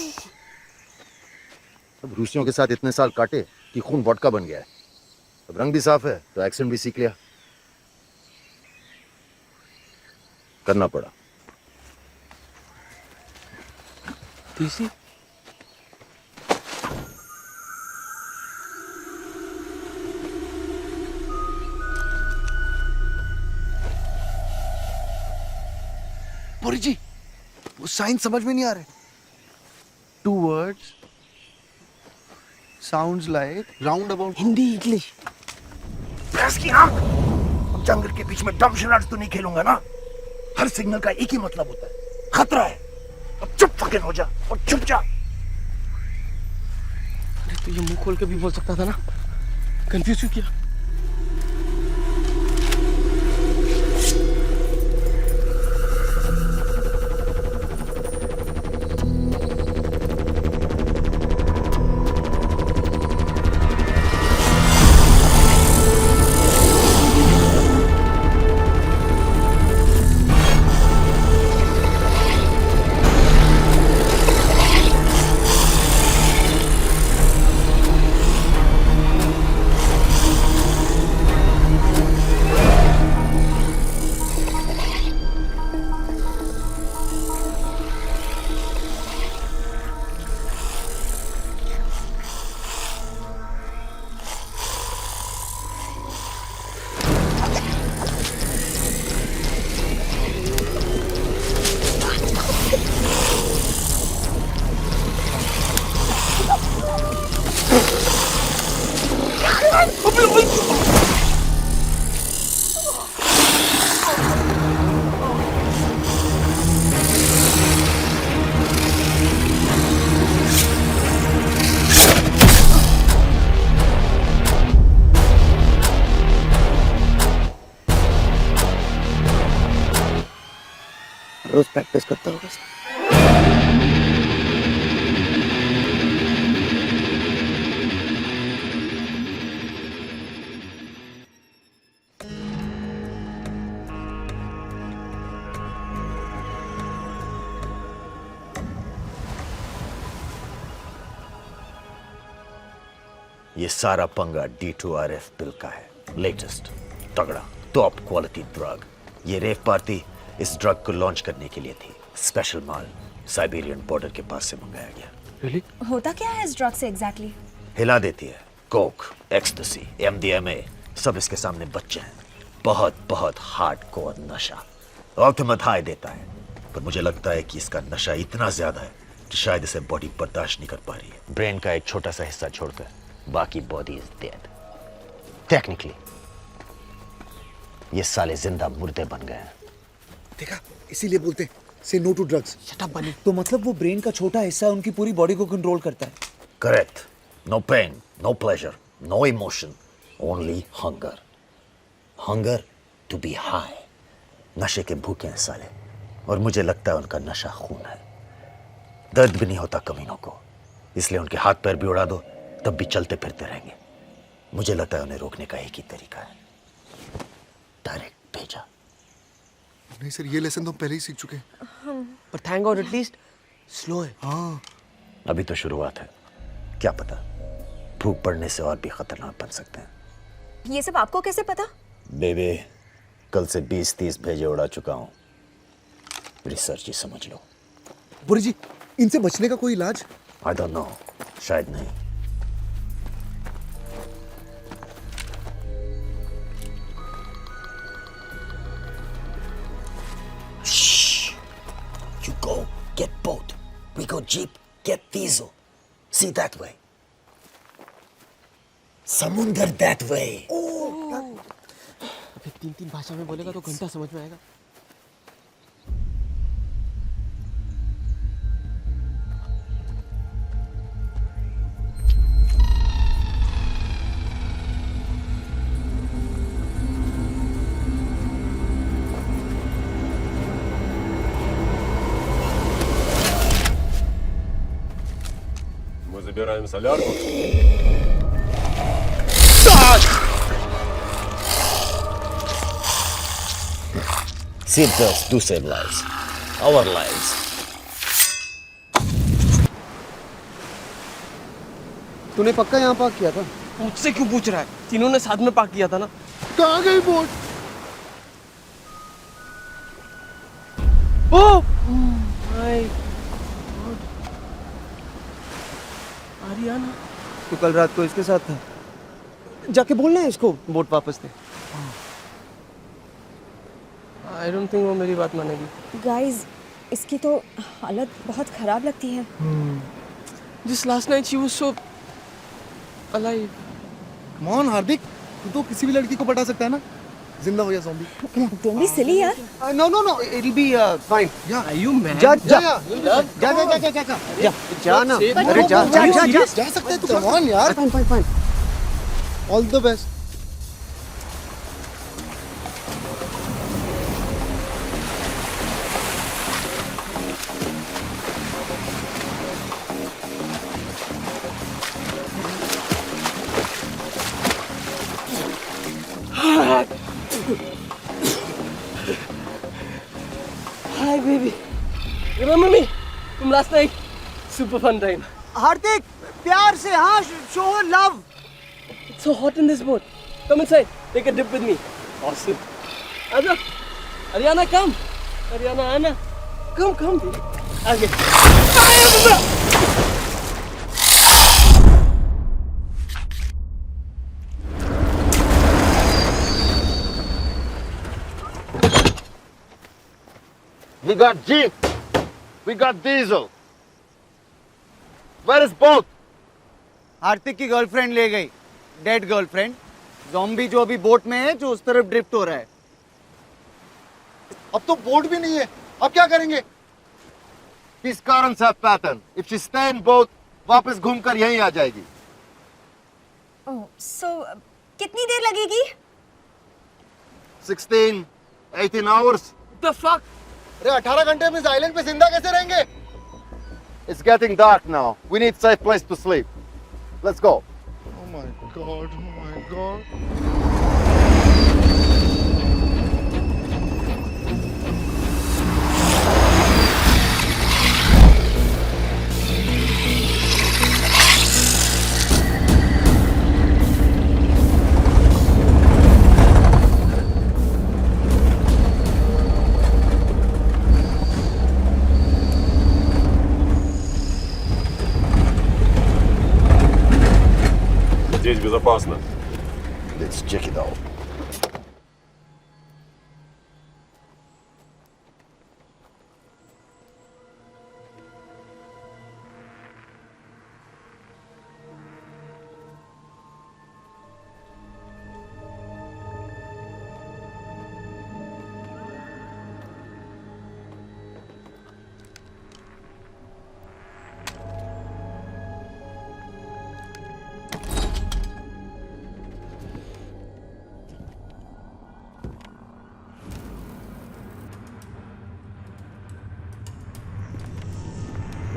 अब रूसियों के साथ इतने साल काटे कि खून वोडका बन गया है। अब रंग भी साफ है तो एक्सेंट भी सीख लिया। करना पड़ा। देसी बोरी जी, वो साइन समझ में नहीं आ रहे। 2 words sounds like roundabout. Hindi English. Press की आंख। अब जंगल के बीच में डम शरारत तो नहीं खेलूंगा ना। हर सिग्नल का एक ही मतलब होता है, खतरा है। अब चुप फकिंग हो जा और चुप जा। अरे तो ये मुंह खोल के भी बोल सकता था ना, कंफ्यूज क्यों किया? रोज प्रैक्टिस करता होगा। ये सारा पंगा D2RF बिल का है। लेटेस्ट तगड़ा टॉप क्वालिटी ड्रग। ये रेव पार्टी इस ड्रग को लॉन्च करने के लिए थी। स्पेशल माल साइबेरियन बॉर्डर के पास से मंगाया गया। रियली? होता क्या है इस ड्रग से एग्जैक्टली? हिला देती है। कोक, एक्सटेसी, MDMA सब इसके सामने बच्चे हैं। बहुत बहुत हार्डकोर नशा। अल्टीमेट हाई देता है, पर मुझे लगता है कि इसका नशा इतना ज्यादा है कि शायद इसे बॉडी बर्दाश्त नहीं कर पा रही है। ब्रेन का एक छोटा सा हिस्सा छोड़कर बाकी बॉडी इज डेड। टेक्निकली ये साले जिंदा मुर्दे बन गए हैं। देखा, इसीलिए बोलते से no to drugs. Shut up Bunny. तो मतलब वो ब्रेन का छोटा हिस्सा उनकी पूरी बॉडी को कंट्रोल करता है। Correct. No pain, no pleasure, no emotion, only hunger. Hunger to be high. नशे के भूखे हैं साले, और मुझे लगता है उनका नशा खून है। दर्द भी नहीं होता कमीनों को, इसलिए उनके हाथ पैर भी उड़ा दो तब भी चलते फिरते रहेंगे। मुझे लगता है उन्हें रोकने का एक ही तरीका है, डायरेक्ट भेजा। नहीं सर, ये लेसन तो हम पहले ही सीख चुके हैं। पर थैंक गॉड एटलीस्ट स्लो है। हाँ, अभी तो शुरुआत है, क्या पता भूख पड़ने से और भी खतरनाक बन सकते हैं। ये सब आपको कैसे पता? बेबे, कल से 20-30 भेजे उड़ा चुका हूं। रिसर्च ही समझ लो। बुरी जी, इनसे बचने का कोई इलाज? आई डोंट नो, शायद नहीं। You go get boat. We go jeep, get diesel. See that way. समुंदर that way. अबे 3 भाषा में बोलेगा तो घंटा समझ में आएगा। Мы забираем солярку. Seatbelts do save lives. Our lives. तूने पक्का यहाँ पार्क किया था? मुझसे क्यों पूछ रहा है? तीनों ने साथ में पार्क किया था ना। कहाँ गई boat? Oh my God, Ariana. तू कल रात को इसके साथ था? जाके बोलना है इसको बोट वापस दे। आई डोंट थिंक वो मेरी बात मानेगी। गाइस, इसकी तो हालत बहुत ख़राब लगती है। Just last night she was so alive. Come on, हार्दिक, तू तो किसी भी लड़की को पटा सकता है ना, जिंदा हो या ज़ॉम्बी। Don't be silly यार। No, it'll be fine. Are you mad? जा जा ना, अरे जा सकते हैं तू। Come on यार। Fine. All the best. Hi baby. Remember me from last night? Super fun time. हार्दिक, प्यार से हाँ, show love. It's so hot in this boat. Come inside. Take a dip with me. Awesome. Aja. Ariana, come. Ariana, Anna. Come. Okay. We got Jeep. We got Diesel. Where is boat? हार्दिक की girlfriend ले गई, dead girlfriend. Zombie जो अभी boat में है, जो उस तरफ ड्रिफ्ट हो रहा है। अब तो बोट भी नहीं है, अब क्या करेंगे? These currents have pattern. If she stay in boat, वापस घूमकर यहीं आ जाएगी। ओह, so कितनी देर लगेगी? 16, 18 hours. What the fuck? अरे 18 घंटे हम इस आइलैंड पे जिंदा कैसे रहेंगे? It's getting dark now. We need safe place to sleep. Let's go. Oh my god. Здесь безопасно. Let's check it out.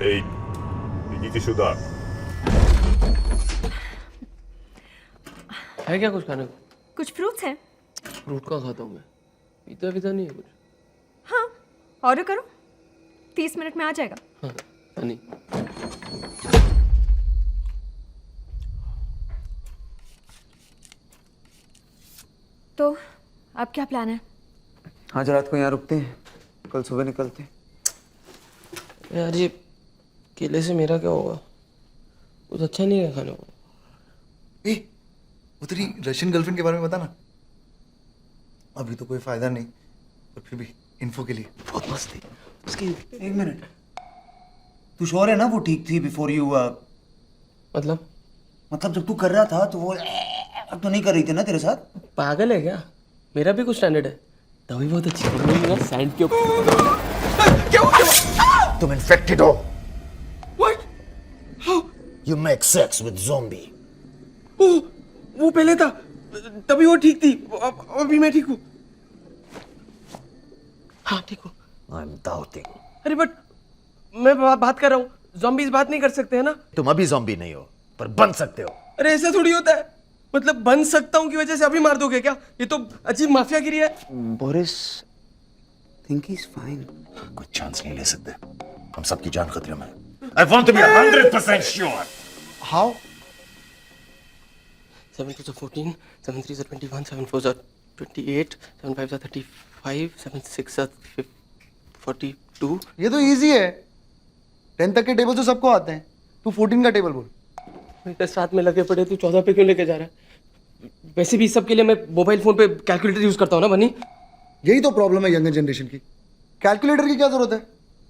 Эй, идите сюда. है क्या कुछ खाने को? कुछ फ्रूट्स हैं? फ्रूट का खाता हूँ मैं। पीता नहीं है कुछ। हाँ, ऑर्डर करो। 30 मिनट में आ जाएगा। हाँ, हनी। तो अब क्या प्लान है? आज रात को यहाँ रुकते हैं, कल सुबह निकलते हैं। यार ये केले से मेरा क्या होगा? कुछ अच्छा नहीं है खाने को। ए, वो तेरी रशियन गर्लफ्रेंड के बारे में बता ना। अभी तो कोई फायदा नहीं, पर फिर भी इन्फो के लिए। बहुत मस्त थी उसकी। एक मिनट, तू श्योर है ना वो ठीक थी बिफोर यू? मतलब जब तू कर रहा था तो वो अब तो नहीं कर रही थी ना तेरे साथ? पागल है क्या? मेरा भी कुछ स्टैंडर्ड है। तभी बहुत अच्छी है ना सैंड के ऊपर। तुम इन्फेक्टेड हो। What? How? You make sex with zombie. वो पहले था, तभी वो ठीक थी। अभी मैं ठीक हूँ। हाँ ठीक हूँ। I'm doubting. अरे बट मैं बात कर रहा हूँ। ज़ॉम्बीज़ बात नहीं कर सकते हैं ना? तुम अभी zombie नहीं हो, पर बन सकते हो। अरे ऐसा थोड़ी होता है। मतलब बन सकता हूँ की वजह से अभी मार दोगे क्या? ये तो अजीब माफियागिरी है। Boris, think he's fine. कोई चांस नहीं ले सकते, हम सबकी जान खतरे में है। I want to be 100% sure. How? 7 2s are 14, 7 3s are 21, 7 4s are 28, 7 5s are 35, 7 6s are 42. ये तो इजी है, 10 तक के टेबल तो सबको आते हैं, तू 14 का टेबल बोल। इतने साथ में लगे पड़े, तू 14 पे क्यों लेके जा रहा है? वैसे भी सब के लिए मैं मोबाइल फोन पे कैलकुलेटर यूज करता हूँ ना बनी। यही तो प्रॉब्लम है यंगर जनरेशन की, कैलकुलेटर की क्या जरूरत है?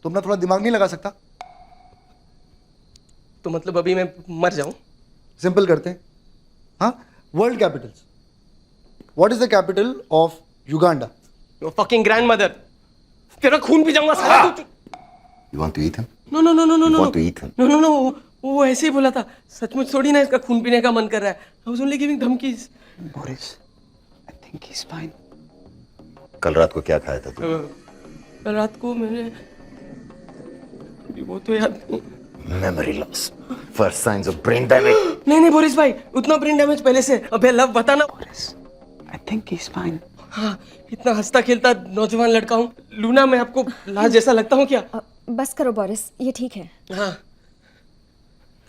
तुम ना थोड़ा दिमाग नहीं लगा सकता? तो मतलब अभी मैं मर जाऊं? सिंपल करते हैं, हाँ, world Capitals. What is the capital of Uganda? Your fucking grandmother. तेरा खून पी जाऊंगा साला तू। You want to eat him? No no no no no You no want to eat him? No no no वो ऐसे ही बोला था, सचमुच थोड़ी ना इसका खून पीने का मन कर रहा है। I was only giving धमकीज। Boris, I think he's fine. कल रात को क्या खाया था तू? कल रात को मैंने वो तो याद नहीं। Memory loss. First signs of brain damage. नहीं बोरिस भाई, उतना ब्रेन डैमेज पहले से। अबे लव बता ना। Boris, I think he's fine. हाँ, इतना हंसता खेलता नौजवान लड़का हूँ। लूना, मैं आपको लाश जैसा लगता हूँ क्या? बस करो बोरिस, ये ठीक है। हाँ।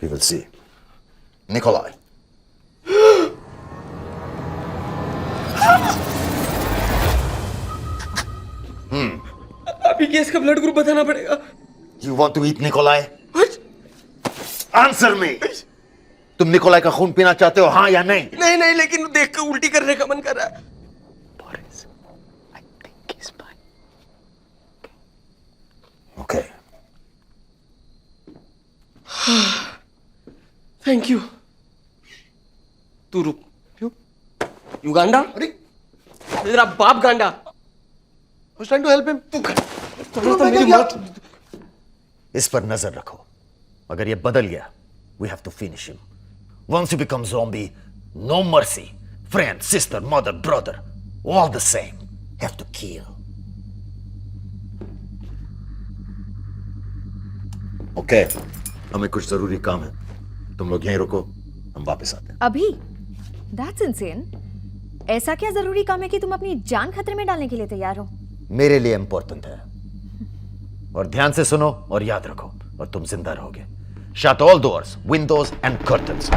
We will see. Nikolai. अभी केस का ब्लड ग्रुप बताना पड़ेगा। You want to eat Nikolai? What? Answer me. तुम निकोलाई का खून पीना चाहते हो, हाँ या नहीं? नहीं, लेकिन देख कर उल्टी करने का मन कर रहा है। Boris, I think he's fine. Okay. Thank you. तू रुक। क्यों? युगांडा? अरे, तेरा बाप गांडा। I was trying to help him. तो मेरी मौत। इस पर नजर रखो, अगर ये बदल गया, we have to finish him. Once you become zombie, no mercy. Friend, sister, mother, brother, all the same. Have to kill. Okay. हमें कुछ जरूरी काम है, तुम लोग यहीं रुको, हम वापस आते हैं। अभी? That's insane. ऐसा क्या जरूरी काम है कि तुम अपनी जान खतरे में डालने के लिए तैयार हो? मेरे लिए इंपॉर्टेंट है, और ध्यान से सुनो और याद रखो, और तुम जिंदा रहोगे। Shut all doors, windows and curtains.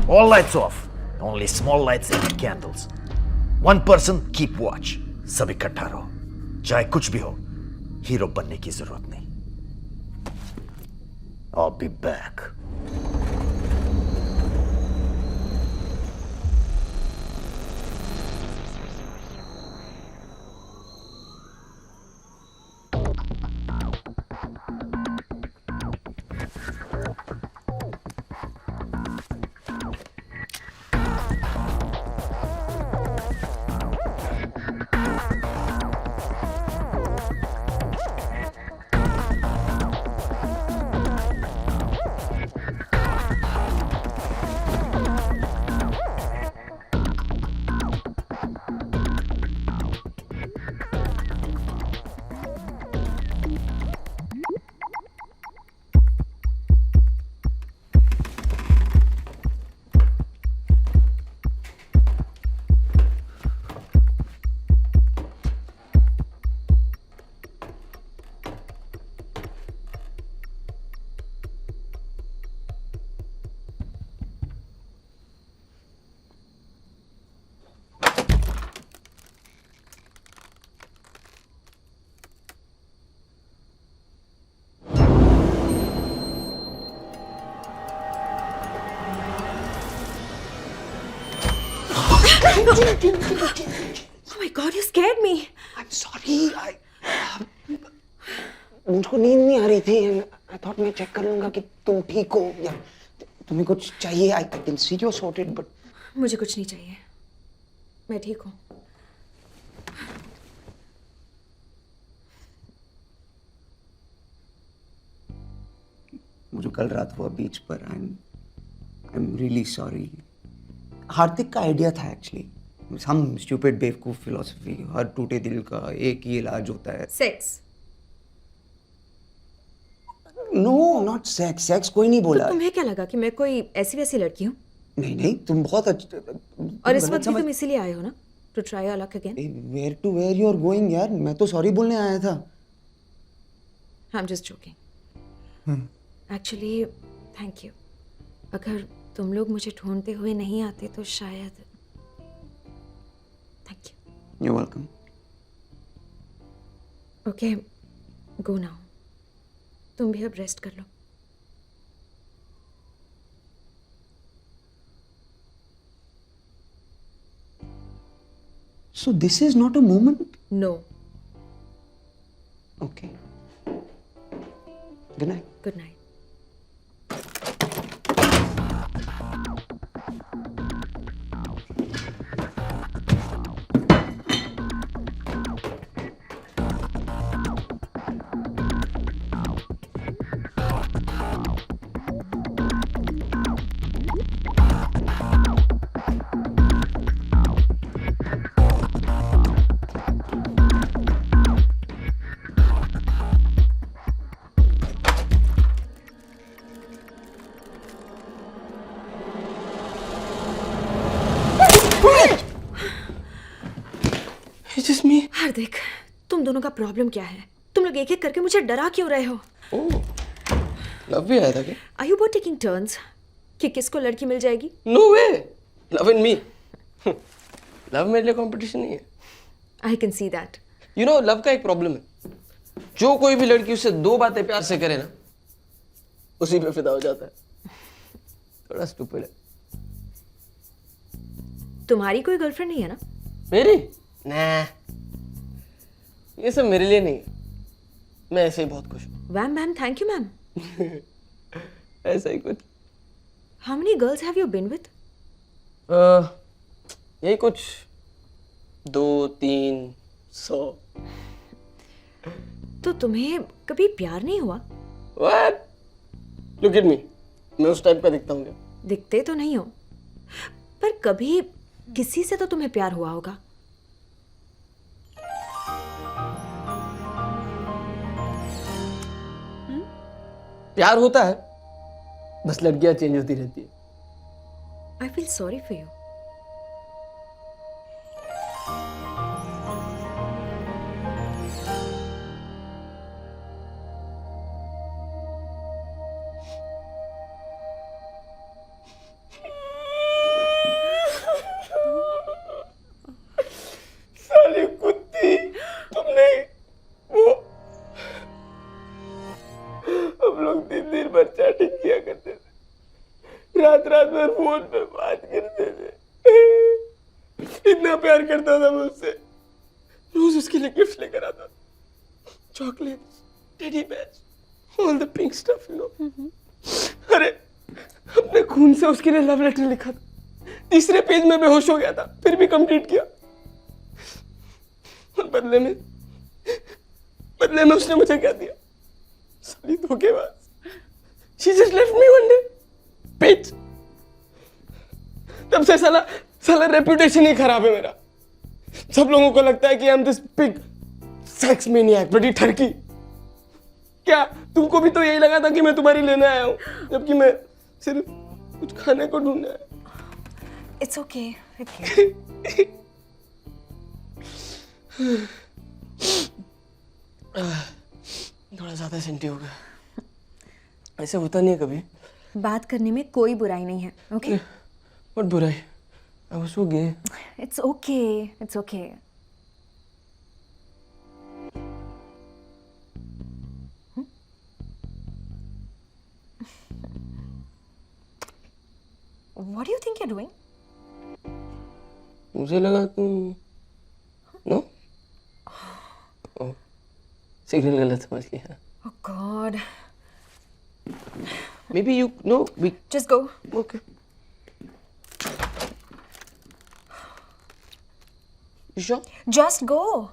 All lights off. Only small lights and candles. One person keep watch. सब इकट्ठा रहो, चाहे कुछ भी हो, हीरो बनने की जरूरत नहीं। I'll be back. Oh my God, you scared me. I'm sorry. मुझको नींद नहीं आ रही थी। I thought मैं चेक कर लूंगा कि तुम ठीक हो या तुम्हें कुछ चाहिए। I can see you're sorted, but मुझे कुछ नहीं चाहिए, मैं ठीक हूँ। मुझे कल रात हुआ बीच पर। I'm really sorry. हार्दिक का आइडिया था एक्चुअली। हम स्टूपिड बेवकूफ फिलोसफी, हर टूटे दिल का एक ही इलाज होता है। Sex? No, not sex. Sex कोई नहीं बोला। तो तुम्हें क्या लगा कि मैं कोई ऐसी वैसी लड़की हूँ? नहीं, तुम बहुत और इस वक्त भी तुम इसीलिए आए हो ना? to try your luck again? Where to where you are going यार, मैं तो सॉरी बोलने आया था. I'm just joking. Actually, thank you. अगर तुम लोग मुझे ढूंढते हुए नहीं आते तो शायद. Thank you. You're welcome. Okay, go now. तुम भी अब रेस्ट कर लो. So this is not a moment? No. Okay. Good night. Good night. It's just me. हार्दिक, तुम दोनों का प्रॉब्लम क्या है? तुम लोग एक एक करके मुझे डरा क्यों रहे हो? Oh, लव भी आया था क्या? Are you both taking turns? कि किसको लड़की मिल जाएगी? No way. Love and me. Love मेरे लिए कंपटीशन नहीं है. I can see that. You know, love का एक प्रॉब्लम है. जो कोई भी लड़की उससे 2 बातें प्यार से करे ना, उसी पे फिदा हो जाता है. थोड़ा स्टूपिड है. तुम्हारी कोई गर्लफ्रेंड नहीं है ना? मेरी? nah. ये सब मेरे लिए नहीं है. मैं ऐसे ही बहुत खुश हूँ. Wham ma'am, thank you ma'am. ऐसा ही कुछ. How many girls have you been with? यही कुछ 200-300. तो तुम्हें कभी प्यार नहीं हुआ? What? Look at me. मैं उस टाइप का दिखता हूँ क्या? दिखते तो नहीं हो, पर कभी किसी से तो तुम्हें प्यार हुआ होगा. प्यार होता है, बस लड़कियां चेंज होती रहती है. I feel sorry for you. साली कुत्ती, तुमने वो हम लोग दिन भर चैटिंग किया करते थे, रात भर फोन पे बात करते थे. इतना प्यार करता था मैं उससे. रोज उसके लिए गिफ्ट लेकर आता था. Chocolates, teddy bears, all the pink stuff, you know. अरे अपने खून से उसके लिए लव लेटर लिखा था. 3रे पेज में बेहोश हो गया था, फिर भी कंप्लीट किया. और बदले में उसने मुझे क्या दिया? साली धोखेबाज. She just left me one day. Bitch. तब से साला रेपुटेशन ही खराब है मेरा. सब लोगों को लगता है कि I'm this big sex maniac, बड़ी ठरकी. क्या तुमको भी तो यही लगा था कि मैं तुम्हारी लेने आया हूँ, जबकि मैं सिर्फ कुछ खाने को ढूंढने आया. It's okay. Okay. थोड़ा ज्यादा सेंटी हो गया. ऐसे होता नहीं है कभी. बात करने में कोई बुराई नहीं है. Okay? What बुराई? I was so gay. It's okay. It's okay. What do you think you're doing? मुझे लगा तुम नो सिग्नल गलत समझ लिया. Oh God. Maybe you know we Just go. okay. You sure? Just go.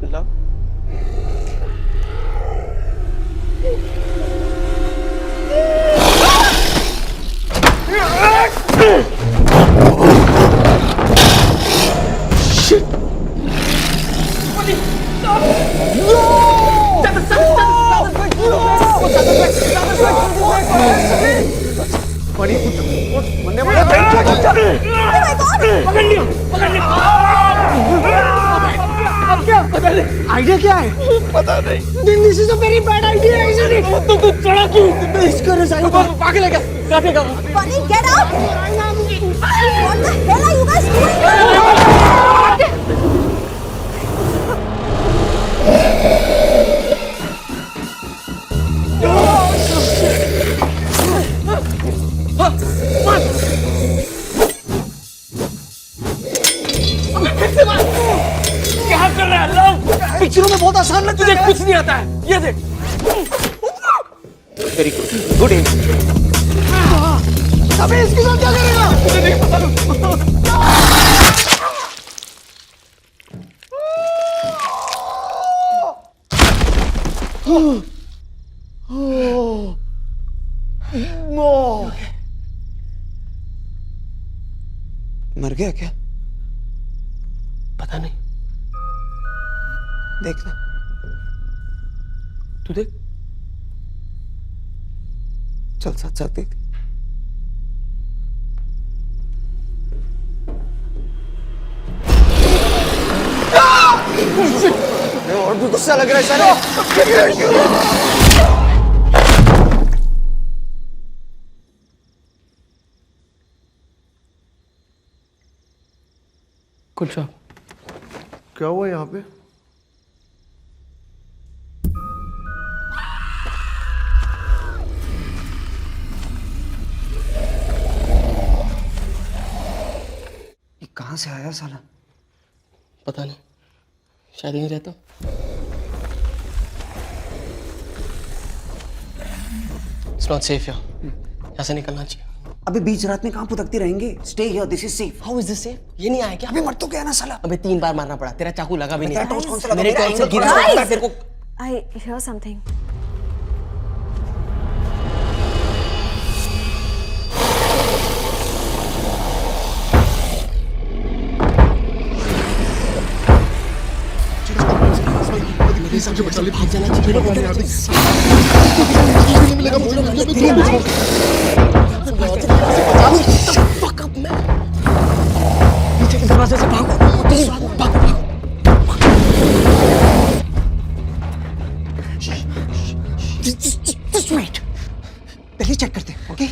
Love. Stop! Idea क्या है? पता नहीं। This is a very bad idea, isn't it? तू चढ़ा क्यों? इसका रसायन पागल है क्या? काटेगा। Bunny, get up! What the hell are you guys doing? क्या कर रहा है लव? पिक्चरों में बहुत आसान लगता तुझे कुछ नहीं आता है, ये देख। वेरी गुड, गुड एम। अबे इसके साथ क्या करेगा? मुझे नहीं पता। मर गया क्या? पता नहीं, देखना। तू देख। चल साथ साथ देख। और भी गुस्सा लग रहा है साले। Good job. क्या हुआ यहाँ पे? ये कहाँ से आया साला? पता नहीं, शायद यहीं रहता। It's not safe here. यहाँ से निकलना चाहिए। अबे बीच रात में कहाँ भुतकते रहेंगे? Stay here, this is safe. How is this safe? ये नहीं आया क्या? अबे मर तो गया ना साला। अबे 3 बार मारना पड़ा, तेरा चाकू लगा भी नहीं। तेरा टॉर्च कौन सा लगा? मेरे मेरा टॉर्च से एंगल गिरा पकड़। था तेरे को। I hear something. भाग जाना चाहिए। पीछे के दरवाजे से भागो। Just wait. पहले चेक करते हैं, ओके?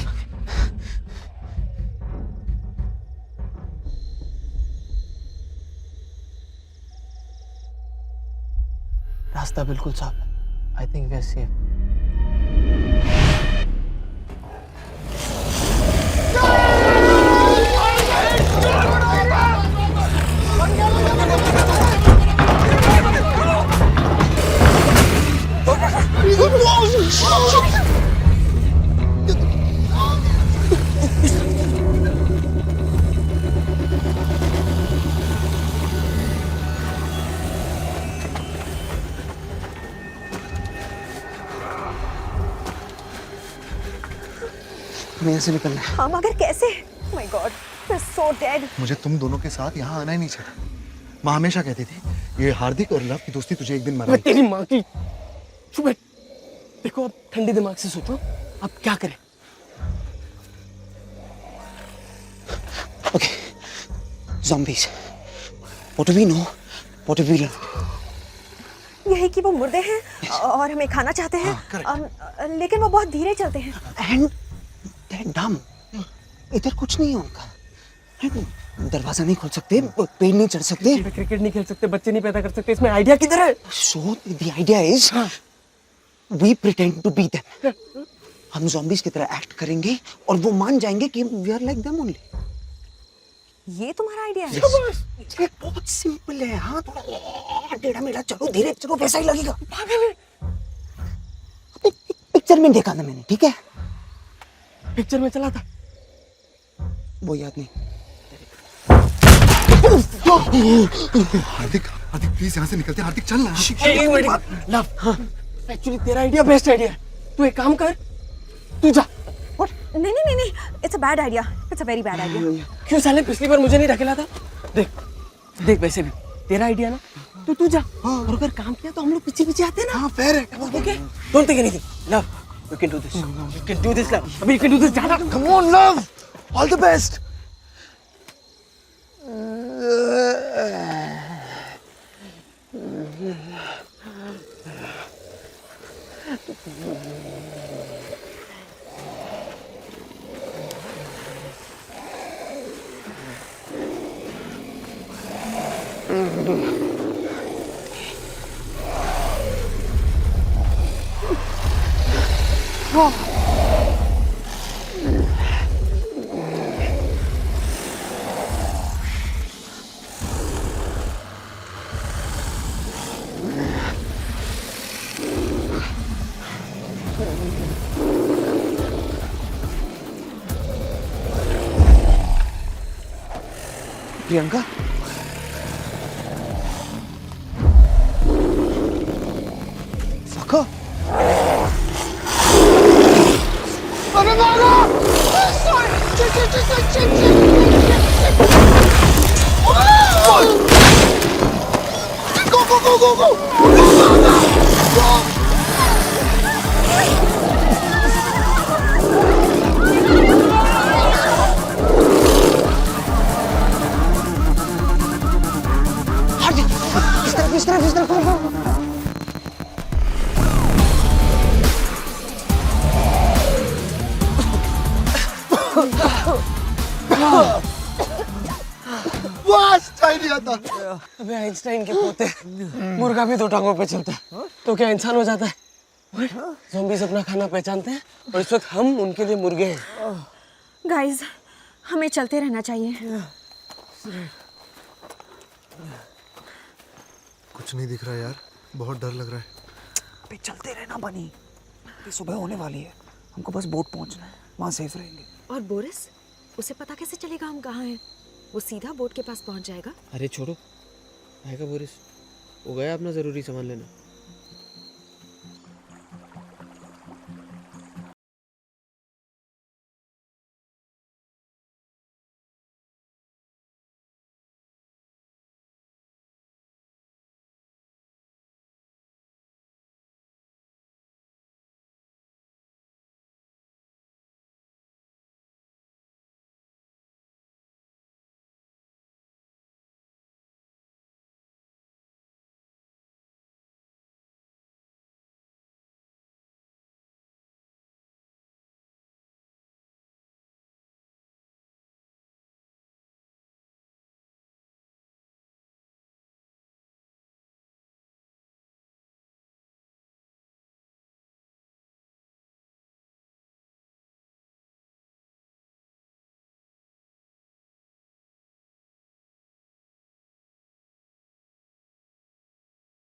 रास्ता बिल्कुल साफ है। I think we are safe. हमें यहाँ से निकलना है। हाँ मगर कैसे? My God, we're so dead. मुझे तुम दोनों के साथ यहाँ आना ही नहीं चाहिए। माँ हमेशा कहती थी ये हार्दिक और लव की दोस्ती तुझे एक दिन मैं मराएगी। तेरी माँ की। चुप बैठ। देखो अब ठंडे दिमाग से सोचो, अब क्या करें? Okay. Zombies. What do we know? What do we learn? यही कि वो मुर्दे हैं और हमें खाना चाहते हैं, लेकिन वो बहुत धीरे चलते हैं। And they're dumb. इधर कुछ नहीं है उनका। दरवाजा नहीं खोल सकते, पेड़ नहीं चढ़ सकते। क्रिकेट नहीं खेल सकते, बच्चे नहीं पैदा कर सकते, इसमें आइडिया किधर है? So the idea is, we pretend to be them. हम zombies की तरह एक्ट करेंगे और वो मान जाएंगे कि we are like them only. ये तुम्हारा आइडिया है? ये बहुत सिंपल है। हाँ थोड़ा टेढ़ा मेढ़ा चलो, धीरे चलो, वैसा ही लगेगा। पिक्चर में देखा था मैंने, ठीक है? पिक्चर में चला था, वो याद नहीं। हार्दिक, हार्दिक प्लीज यहाँ से निकलते हैं। हार्दिक चल ना। लव, एक्चुअली तेरा आइडिया बेस्ट आइडिया है। तू एक काम कर, तू जा। नहीं नहीं नहीं नहीं, it's a bad idea, it's a very bad idea. क्यों साले, पिछली बार मुझे नहीं ढकेला था? देख देख, वैसे भी तेरा आइडिया ना, तू जा। और अगर काम किया तो हम लोग पीछे पीछे आते हैं ना। हाँ फेयर है। Okay, don't think anything. Love, you can do this, you can do this love. अभी यू कैन डू दिस। जाना। Come on love, all the best. Priyanka सखा अरे भागो अबे आइंस्टाइन के पोते, मुर्गा भी 2 टांगों पे चलता है तो क्या इंसान हो जाता है? ज़ॉम्बीज़ अपना खाना पहचानते हैं और इस वक्त हम उनके लिए मुर्गे हैं। गाइस, हमें चलते रहना चाहिए। कुछ नहीं दिख रहा यार, बहुत डर लग रहा है। पे चलते रहना बनी, ये सुबह होने वाली है, हमको बस बोट पहुंचना है, वहाँ सेफ रहेंगे। और बोरिस, उसे पता कैसे चलेगा हम कहाँ हैं? वो सीधा बोट के पास पहुंच जाएगा। अरे छोड़ो, आएगा बोरिस, वो गया अपना ज़रूरी सामान लेना।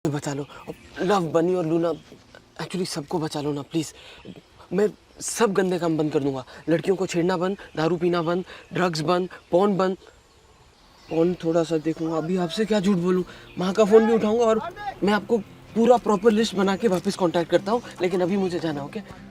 बचा लो लव, बनी और लूना, एक्चुअली सबको बचा लो ना प्लीज़। मैं सब गंदे काम बंद कर दूंगा, लड़कियों को छेड़ना बंद, दारू पीना बंद, ड्रग्स बंद, पॉर्न बंद। पॉर्न थोड़ा सा देखूंगा, अभी आपसे क्या झूठ बोलूं, माँ का फ़ोन भी उठाऊंगा और मैं आपको पूरा प्रॉपर लिस्ट बना के वापस कांटेक्ट करता हूँ, लेकिन अभी मुझे जाना है, ओके?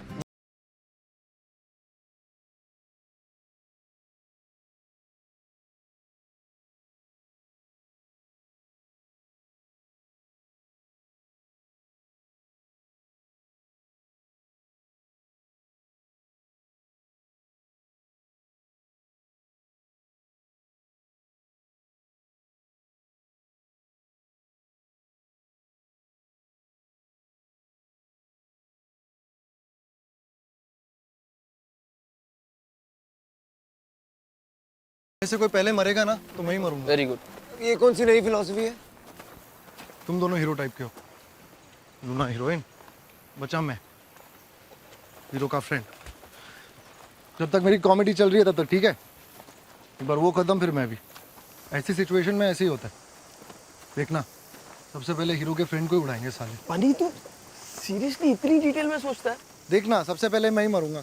ऐसे कोई पहले मरेगा ना तो मैं ही मरूंगा। Very good. ये कौन सी नई फिलॉसफी है? तुम दोनों हीरो टाइप के हो, लूना हीरोइन, बचा मैं हीरो का फ्रेंड। जब तक मेरी कॉमेडी चल रही है तब तक ठीक है, एक बार वो कदम फिर मैं भी। ऐसी सिचुएशन में ऐसे ही होता है, देखना सबसे पहले हीरो के फ्रेंड को ही उड़ाएंगे साले। पानी, तू सीरियसली इतनी डिटेल में सोचता है? देखना सबसे पहले मैं ही मरूंगा।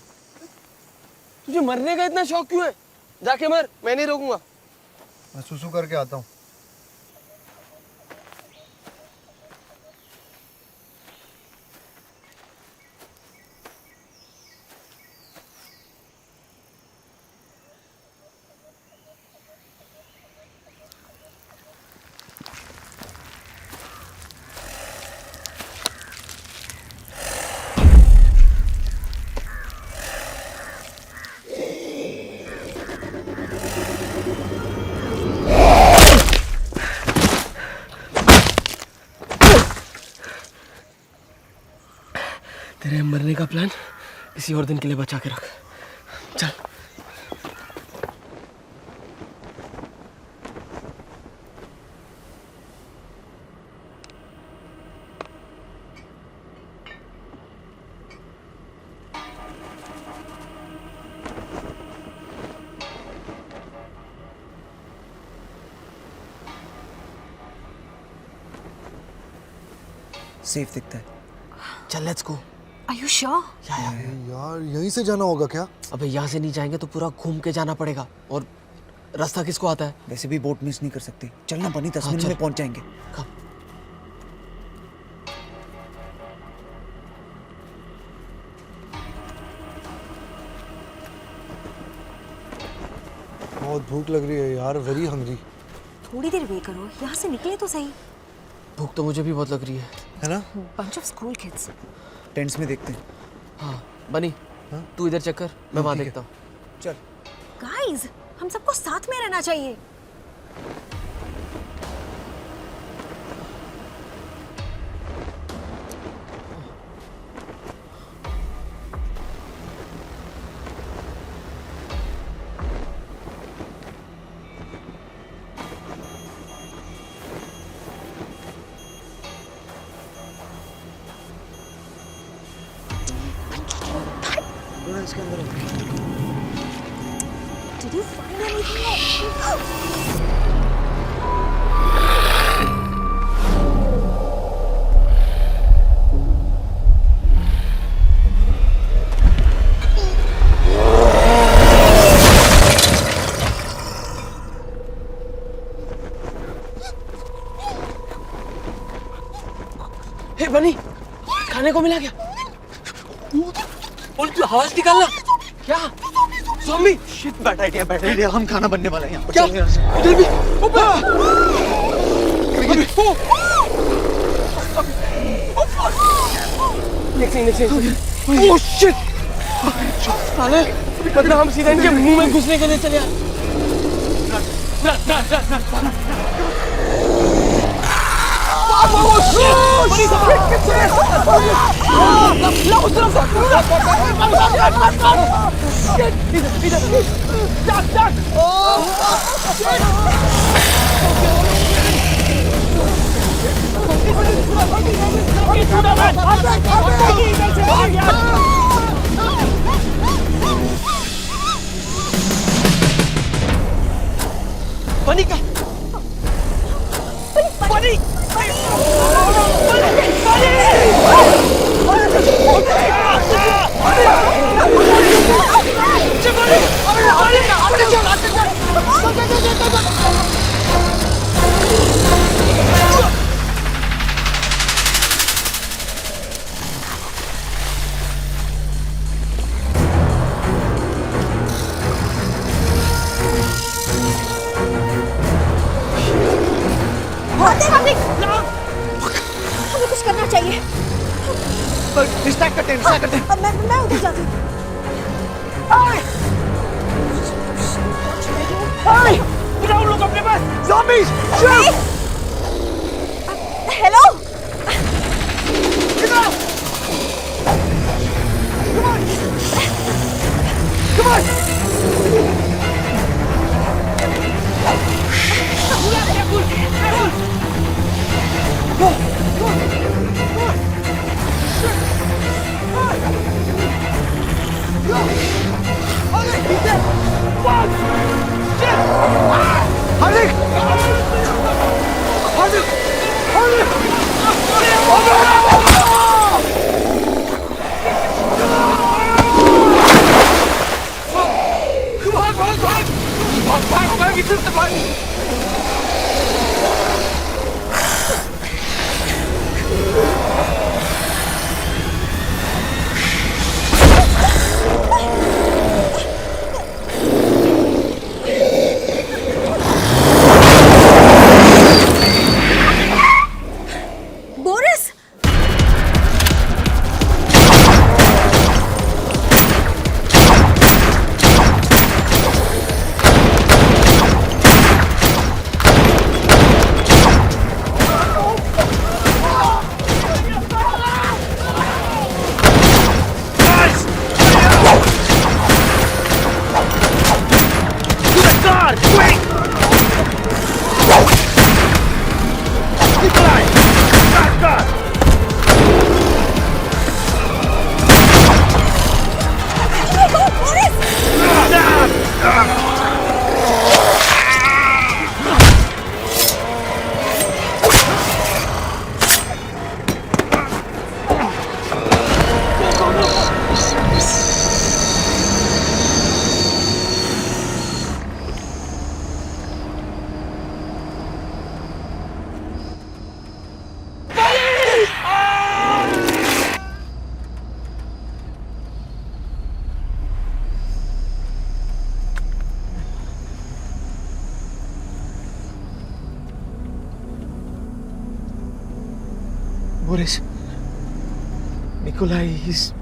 तुझे मरने का इतना शौक क्यों है? जाके मर, मैं नहीं रोकूंगा। मैं सुसु करके आता हूँ। तेरे मरने का प्लान किसी और दिन के लिए बचा के रख। चल। सेफ दिखता है। चल let's go. Are you sure? यार यहीं से जाना होगा क्या? अबे यहाँ से नहीं जाएंगे तो पूरा घूम के जाना पड़ेगा, और रास्ता किसको आता है? वैसे भी बोट मिस नहीं कर सकते। चलना बनी, 10 हाँ, मिनट चल। में पहुंच जाएंगे। कब? बहुत भूख लग रही है यार, वेरी हंग्री। थोड़ी देर वेट करो, यहाँ से निकले तो सही। भूख तो मुझे भी बहुत लग रही है ना? Bunch of school kids. Tents में देखते हैं। हाँ बनी, हाँ? तू इधर चेक कर, मैं वहाँ ठीक है। देखता हूँ। चल। Guys, हम सबको साथ में रहना चाहिए। थोड़ा इसके अंदर हो। Did you find anything? हे बनी, खाने को मिला क्या? बोल तू आवाज निकालना। क्या? ज़ॉम्बी? शिट, बैड आइडिया, हम खाना बनने वाला है यहाँ पर। क्या? चल यहाँ से। इधर भी? Oh shit! साले, मतलब हम सीधा इनके मुंह में घुसने के लिए चले आए। बनी का बनी हमें कुछ करना चाहिए। डिस्ट्रैक्ट करते हैं। अब मैं उधर जाती हूँ। लोग अपने पास zombies! Hello. Boris, Boris. Nikolai, he's...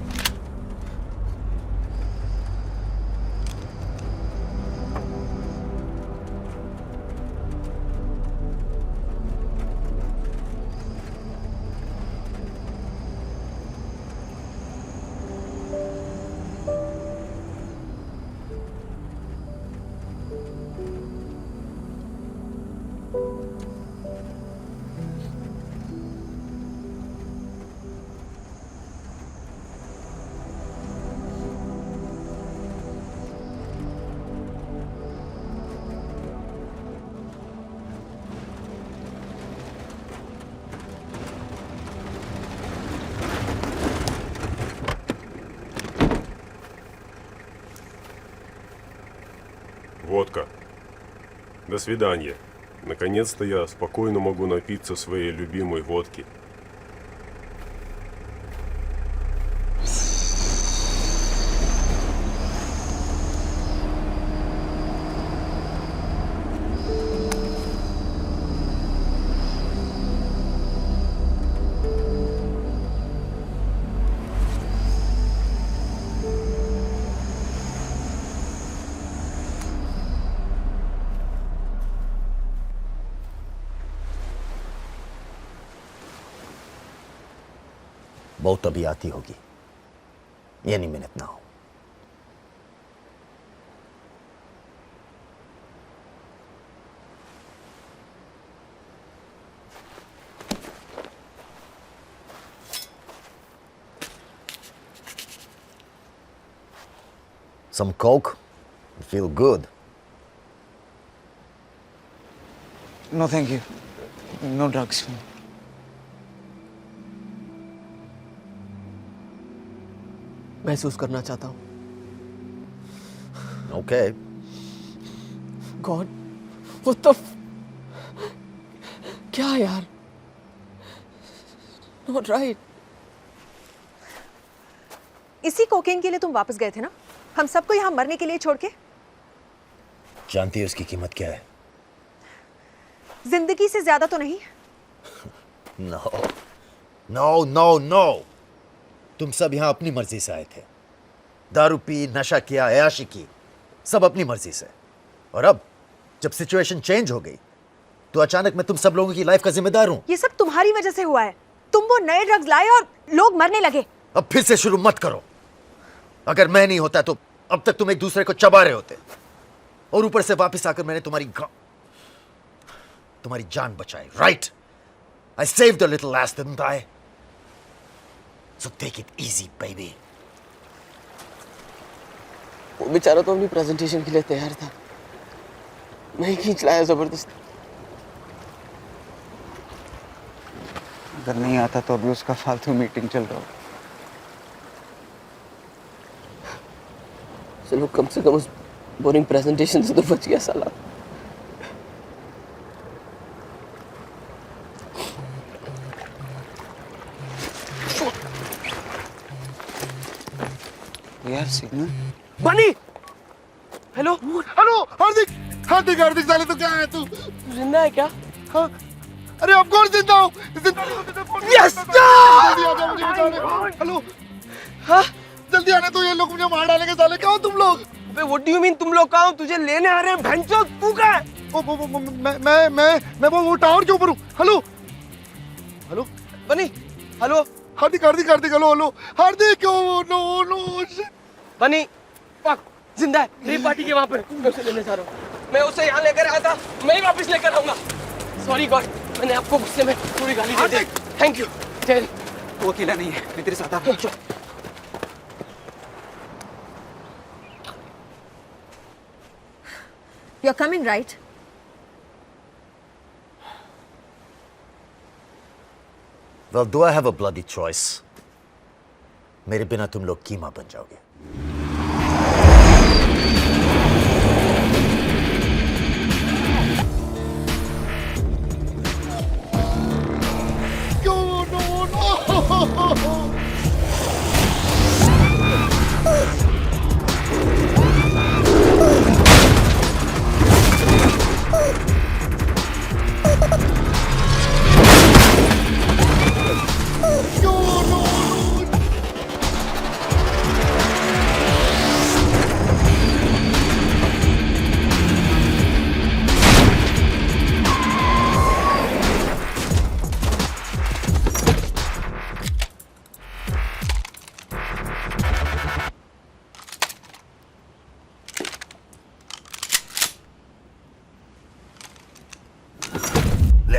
Водка. До свидания. Наконец-то я спокойно могу напиться своей любимой водки. बहुत अभी आती होगी any minute now. Some coke? You feel good. No, thank you. No drugs. महसूस करना चाहता हूँ. Okay. God, what the क्या यार? Not right. इसी कोकेन के लिए तुम वापस गए थे ना? हम सबको यहाँ मरने के लिए छोड़ के? जानती है उसकी कीमत क्या है? जिंदगी से ज्यादा तो नहीं? No. No, no, no. तुम सब यहाँ अपनी मर्जी से आए थे. दारू पी, नशा किया, अयाशी की, सब अपनी मर्जी से. और अब जब सिचुएशन चेंज हो गई तो अचानक मैं तुम सब लोगों की लाइफ का जिम्मेदार हूं. ये सब तुम्हारी वजह से हुआ है. तुम वो नए ड्रग्स लाए और लोग मरने लगे. अब फिर से शुरू मत करो. अगर मैं नहीं होता तो अब तक तुम एक दूसरे को चबा रहे होते. और ऊपर से वापस आकर मैंने तुम्हारी जान बचाई. Right? I saved a little ass, didn't I? So take it easy, baby. वो बेचारा तो अपनी प्रेजेंटेशन के लिए तैयार था. मैं ही खींच लाया जबरदस्ती. अगर नहीं आता तो अभी उसका फालतू मीटिंग चल रहा हो. चलो कम से कम उस बोरिंग प्रेजेंटेशन से तो बच गया साला. यार सिग्नल. बनी. हेलो. हेलो हार्दिक. हार्दिक हार्दिक साले तो क्या है तू? जिंदा है क्या? हाँ. अरे ऑफ कोर्स जिंदा हूँ. यस. जल्दी आ जा मुझे बचाने. हेलो. हाँ. जल्दी आने तो ये लोग मुझे मार डालेंगे साले. क्या हो तुम लोग? अबे व्हाट डू यू मीन तुम लोग कहाँ हो? तुझे लेने आ रहे हैं. भैंचोद तू कहाँ है? मैं वो टावर के ऊपर हूँ. Hello. Hello. Bunny. Hello. Hardik Hardik Hardik. Hello hello Hardik. Oh no no. Bunny. Fuck. जिंदा है. रेप पार्टी के वहाँ पर. मैं उसे लेने जा रहा हूँ. मैं उसे यहाँ लेकर आया था. मैं ही वापस लेकर आऊंगा. Sorry God. मैंने आपको गुस्से में पूरी गाली दे दी. Thank you. टेल. वो अकेला नहीं है. मैं तेरे साथ आ. You're coming, right? Well, do I have a bloody choice? मेरे बिना तुम लोग कीमा बन जाओगे.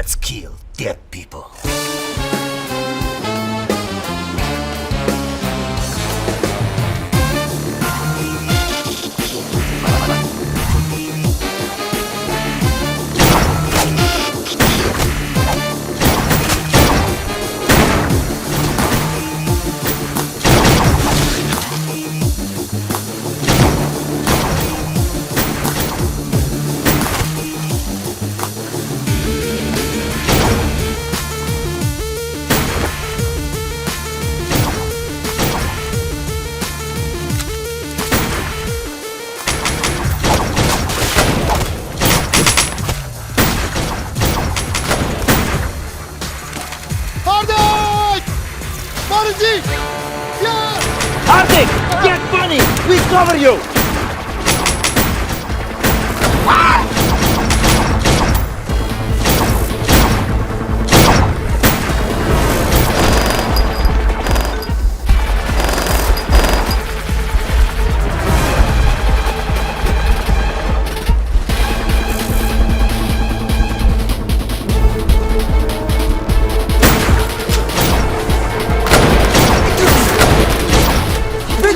Let's kill dead people. Hardik, get money. We cover you.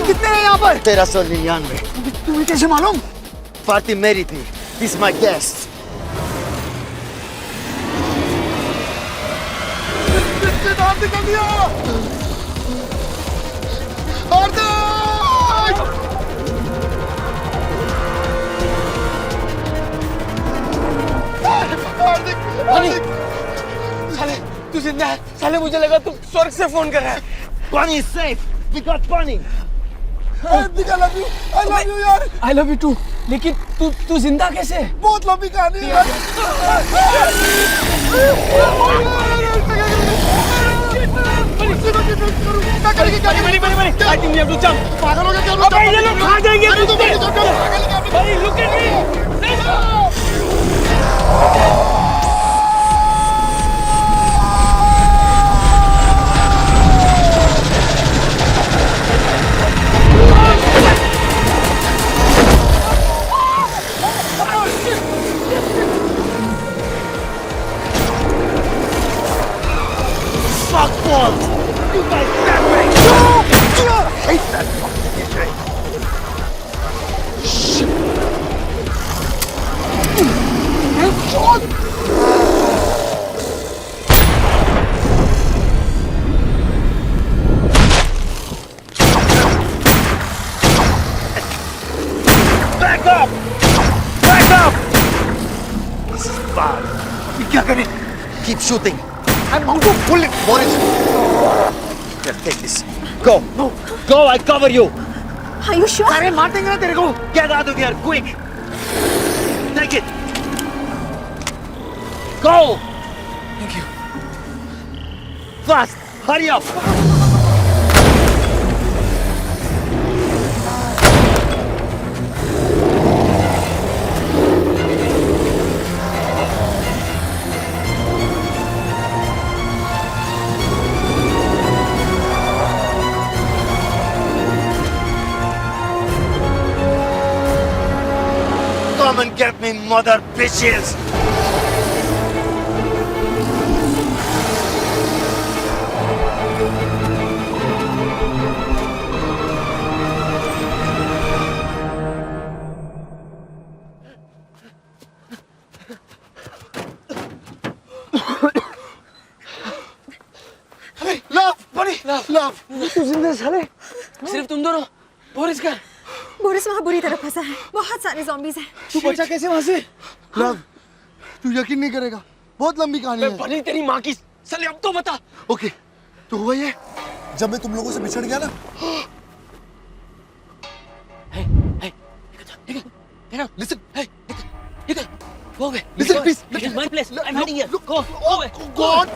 कितने हैं यहाँ पर? 1399. तुम्हें कैसे मालूम? पार्टी मेरी थी. He's my guest. नाम निकल दिया. हार्दिक! हार्दिक! साले तू जिंदा है? साले मुझे लगा तू स्वर्ग से फोन कर रहा है. Bunny is safe. We got Bunny. Hardik, I love you. I love you यार. I love you too. लेकिन तू जिंदा कैसे है? बहुत लंबी कहानी है यार. I think we have to jump. पागल हो गया क्या? अबे ये लोग खा जाएंगे मुझे. पागल भाई look at me. Back up! Back up! This is bad. क्या करें? Keep shooting. I'm going to pull it, Boris. Here, take this. Go. No. Go, I cover you. Are you sure? अरे मार देंगे ना तेरे को. Get out of here, quick. Take it. Go. Thank you. Fast. Hurry up. Come and get me, mother bitches! Love, buddy. Love. तू जिंदा है साले? सिर्फ तुम दोनों. बोरिस का. बोरिस वहाँ बुरी तरह फंसा है. बहुत सारे zombies हैं. तू बचा कैसे वहाँ से? लव, तू यकीन नहीं करेगा. बहुत लंबी कहानी है. बनी तेरी माँ की. साले अब तो बता. ओके, तो हुआ ये. जब मैं तुम लोगों से बिछड़ गया ना. Listen. Go away. Listen, please. This is my place. I'm hiding here. Go. Go away. Go on.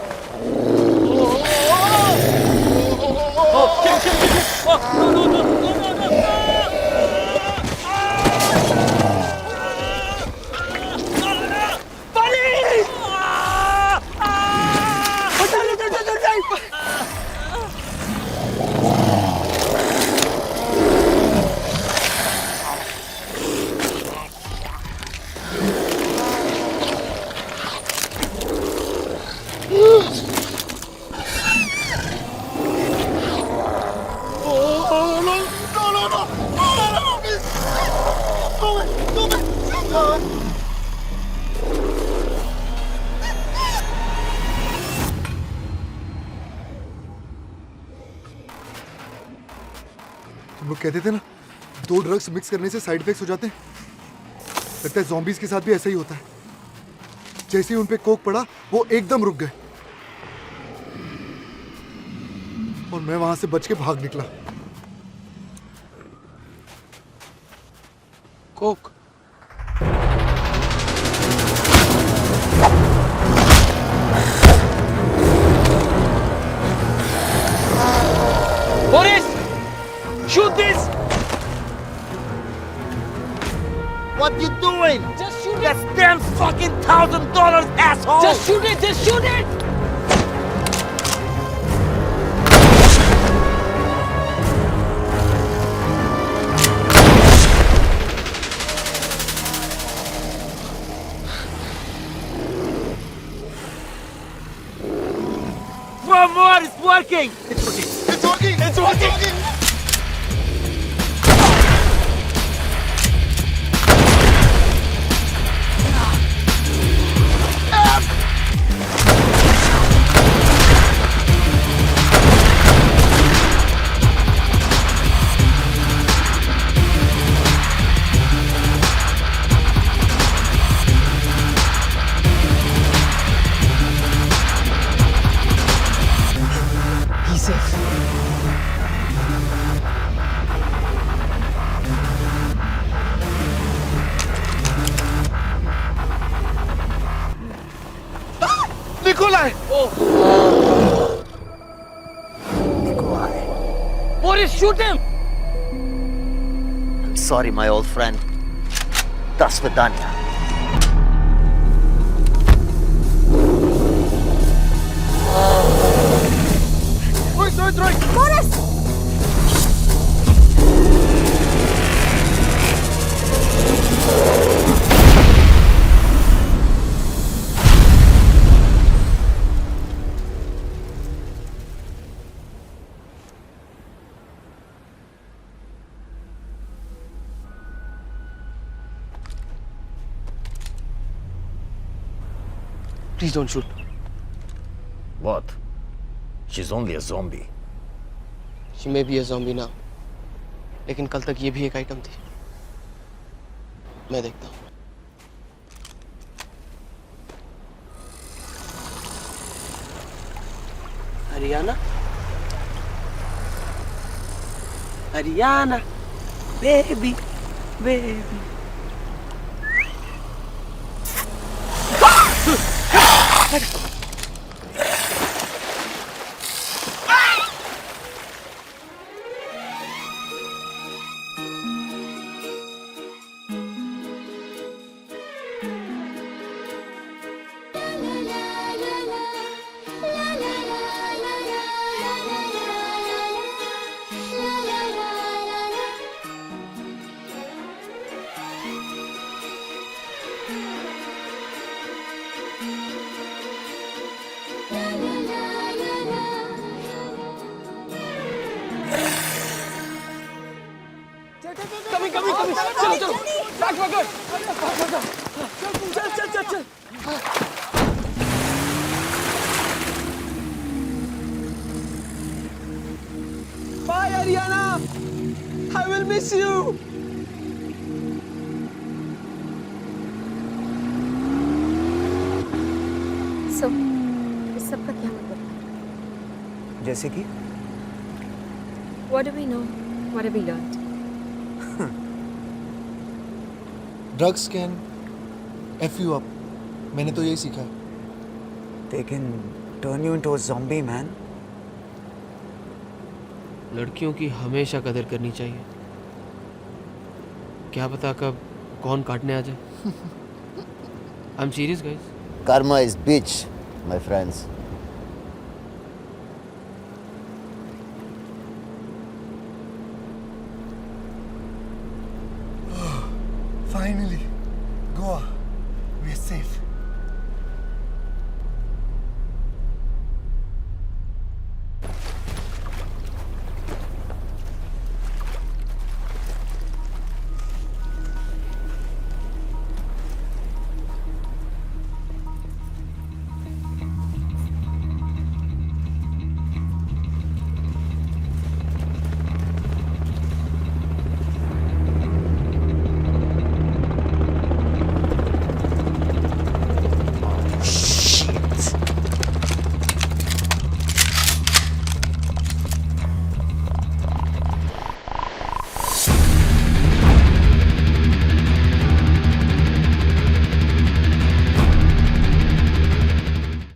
हम लोग कहते थे ना, 2 ड्रग्स मिक्स करने से साइड इफेक्ट्स हो जाते हैं। लगता है zombies के साथ भी ऐसा ही होता है। जैसे ही उन पे कोक पड़ा, वो एकदम रुक गए और मैं वहां से बच के भाग निकला। Coke. Boris! Shoot this! What you doing? Just shoot it! That's damn fucking $1,000, asshole! Just shoot it! Just shoot it! One more, it's working! It's working! He's safe. Nikolai! Boris, shoot him! I'm sorry, my old friend. До свидания. Please don't shoot. What? She's only a zombie. She may be a zombie now. लेकिन कल तक ये भी एक item थी। मैं देखता हूँ। Haryana, Haryana, baby, baby. Coming, coming, coming. चलो, चलो. Back, back, back. चल, चल, चल, चल. Bye, Ariana. I will miss you. So, इस सब का क्या मतलब है? जैसे कि What do we know? What have we learned? Drugs can F you up. मैंने तो यही सीखा है। they can turn you into a zombie, man. लड़कियों की हमेशा कदर करनी चाहिए। क्या पता कब कौन काटने आ जाए। I'm serious, guys. Karma is bitch, my friends.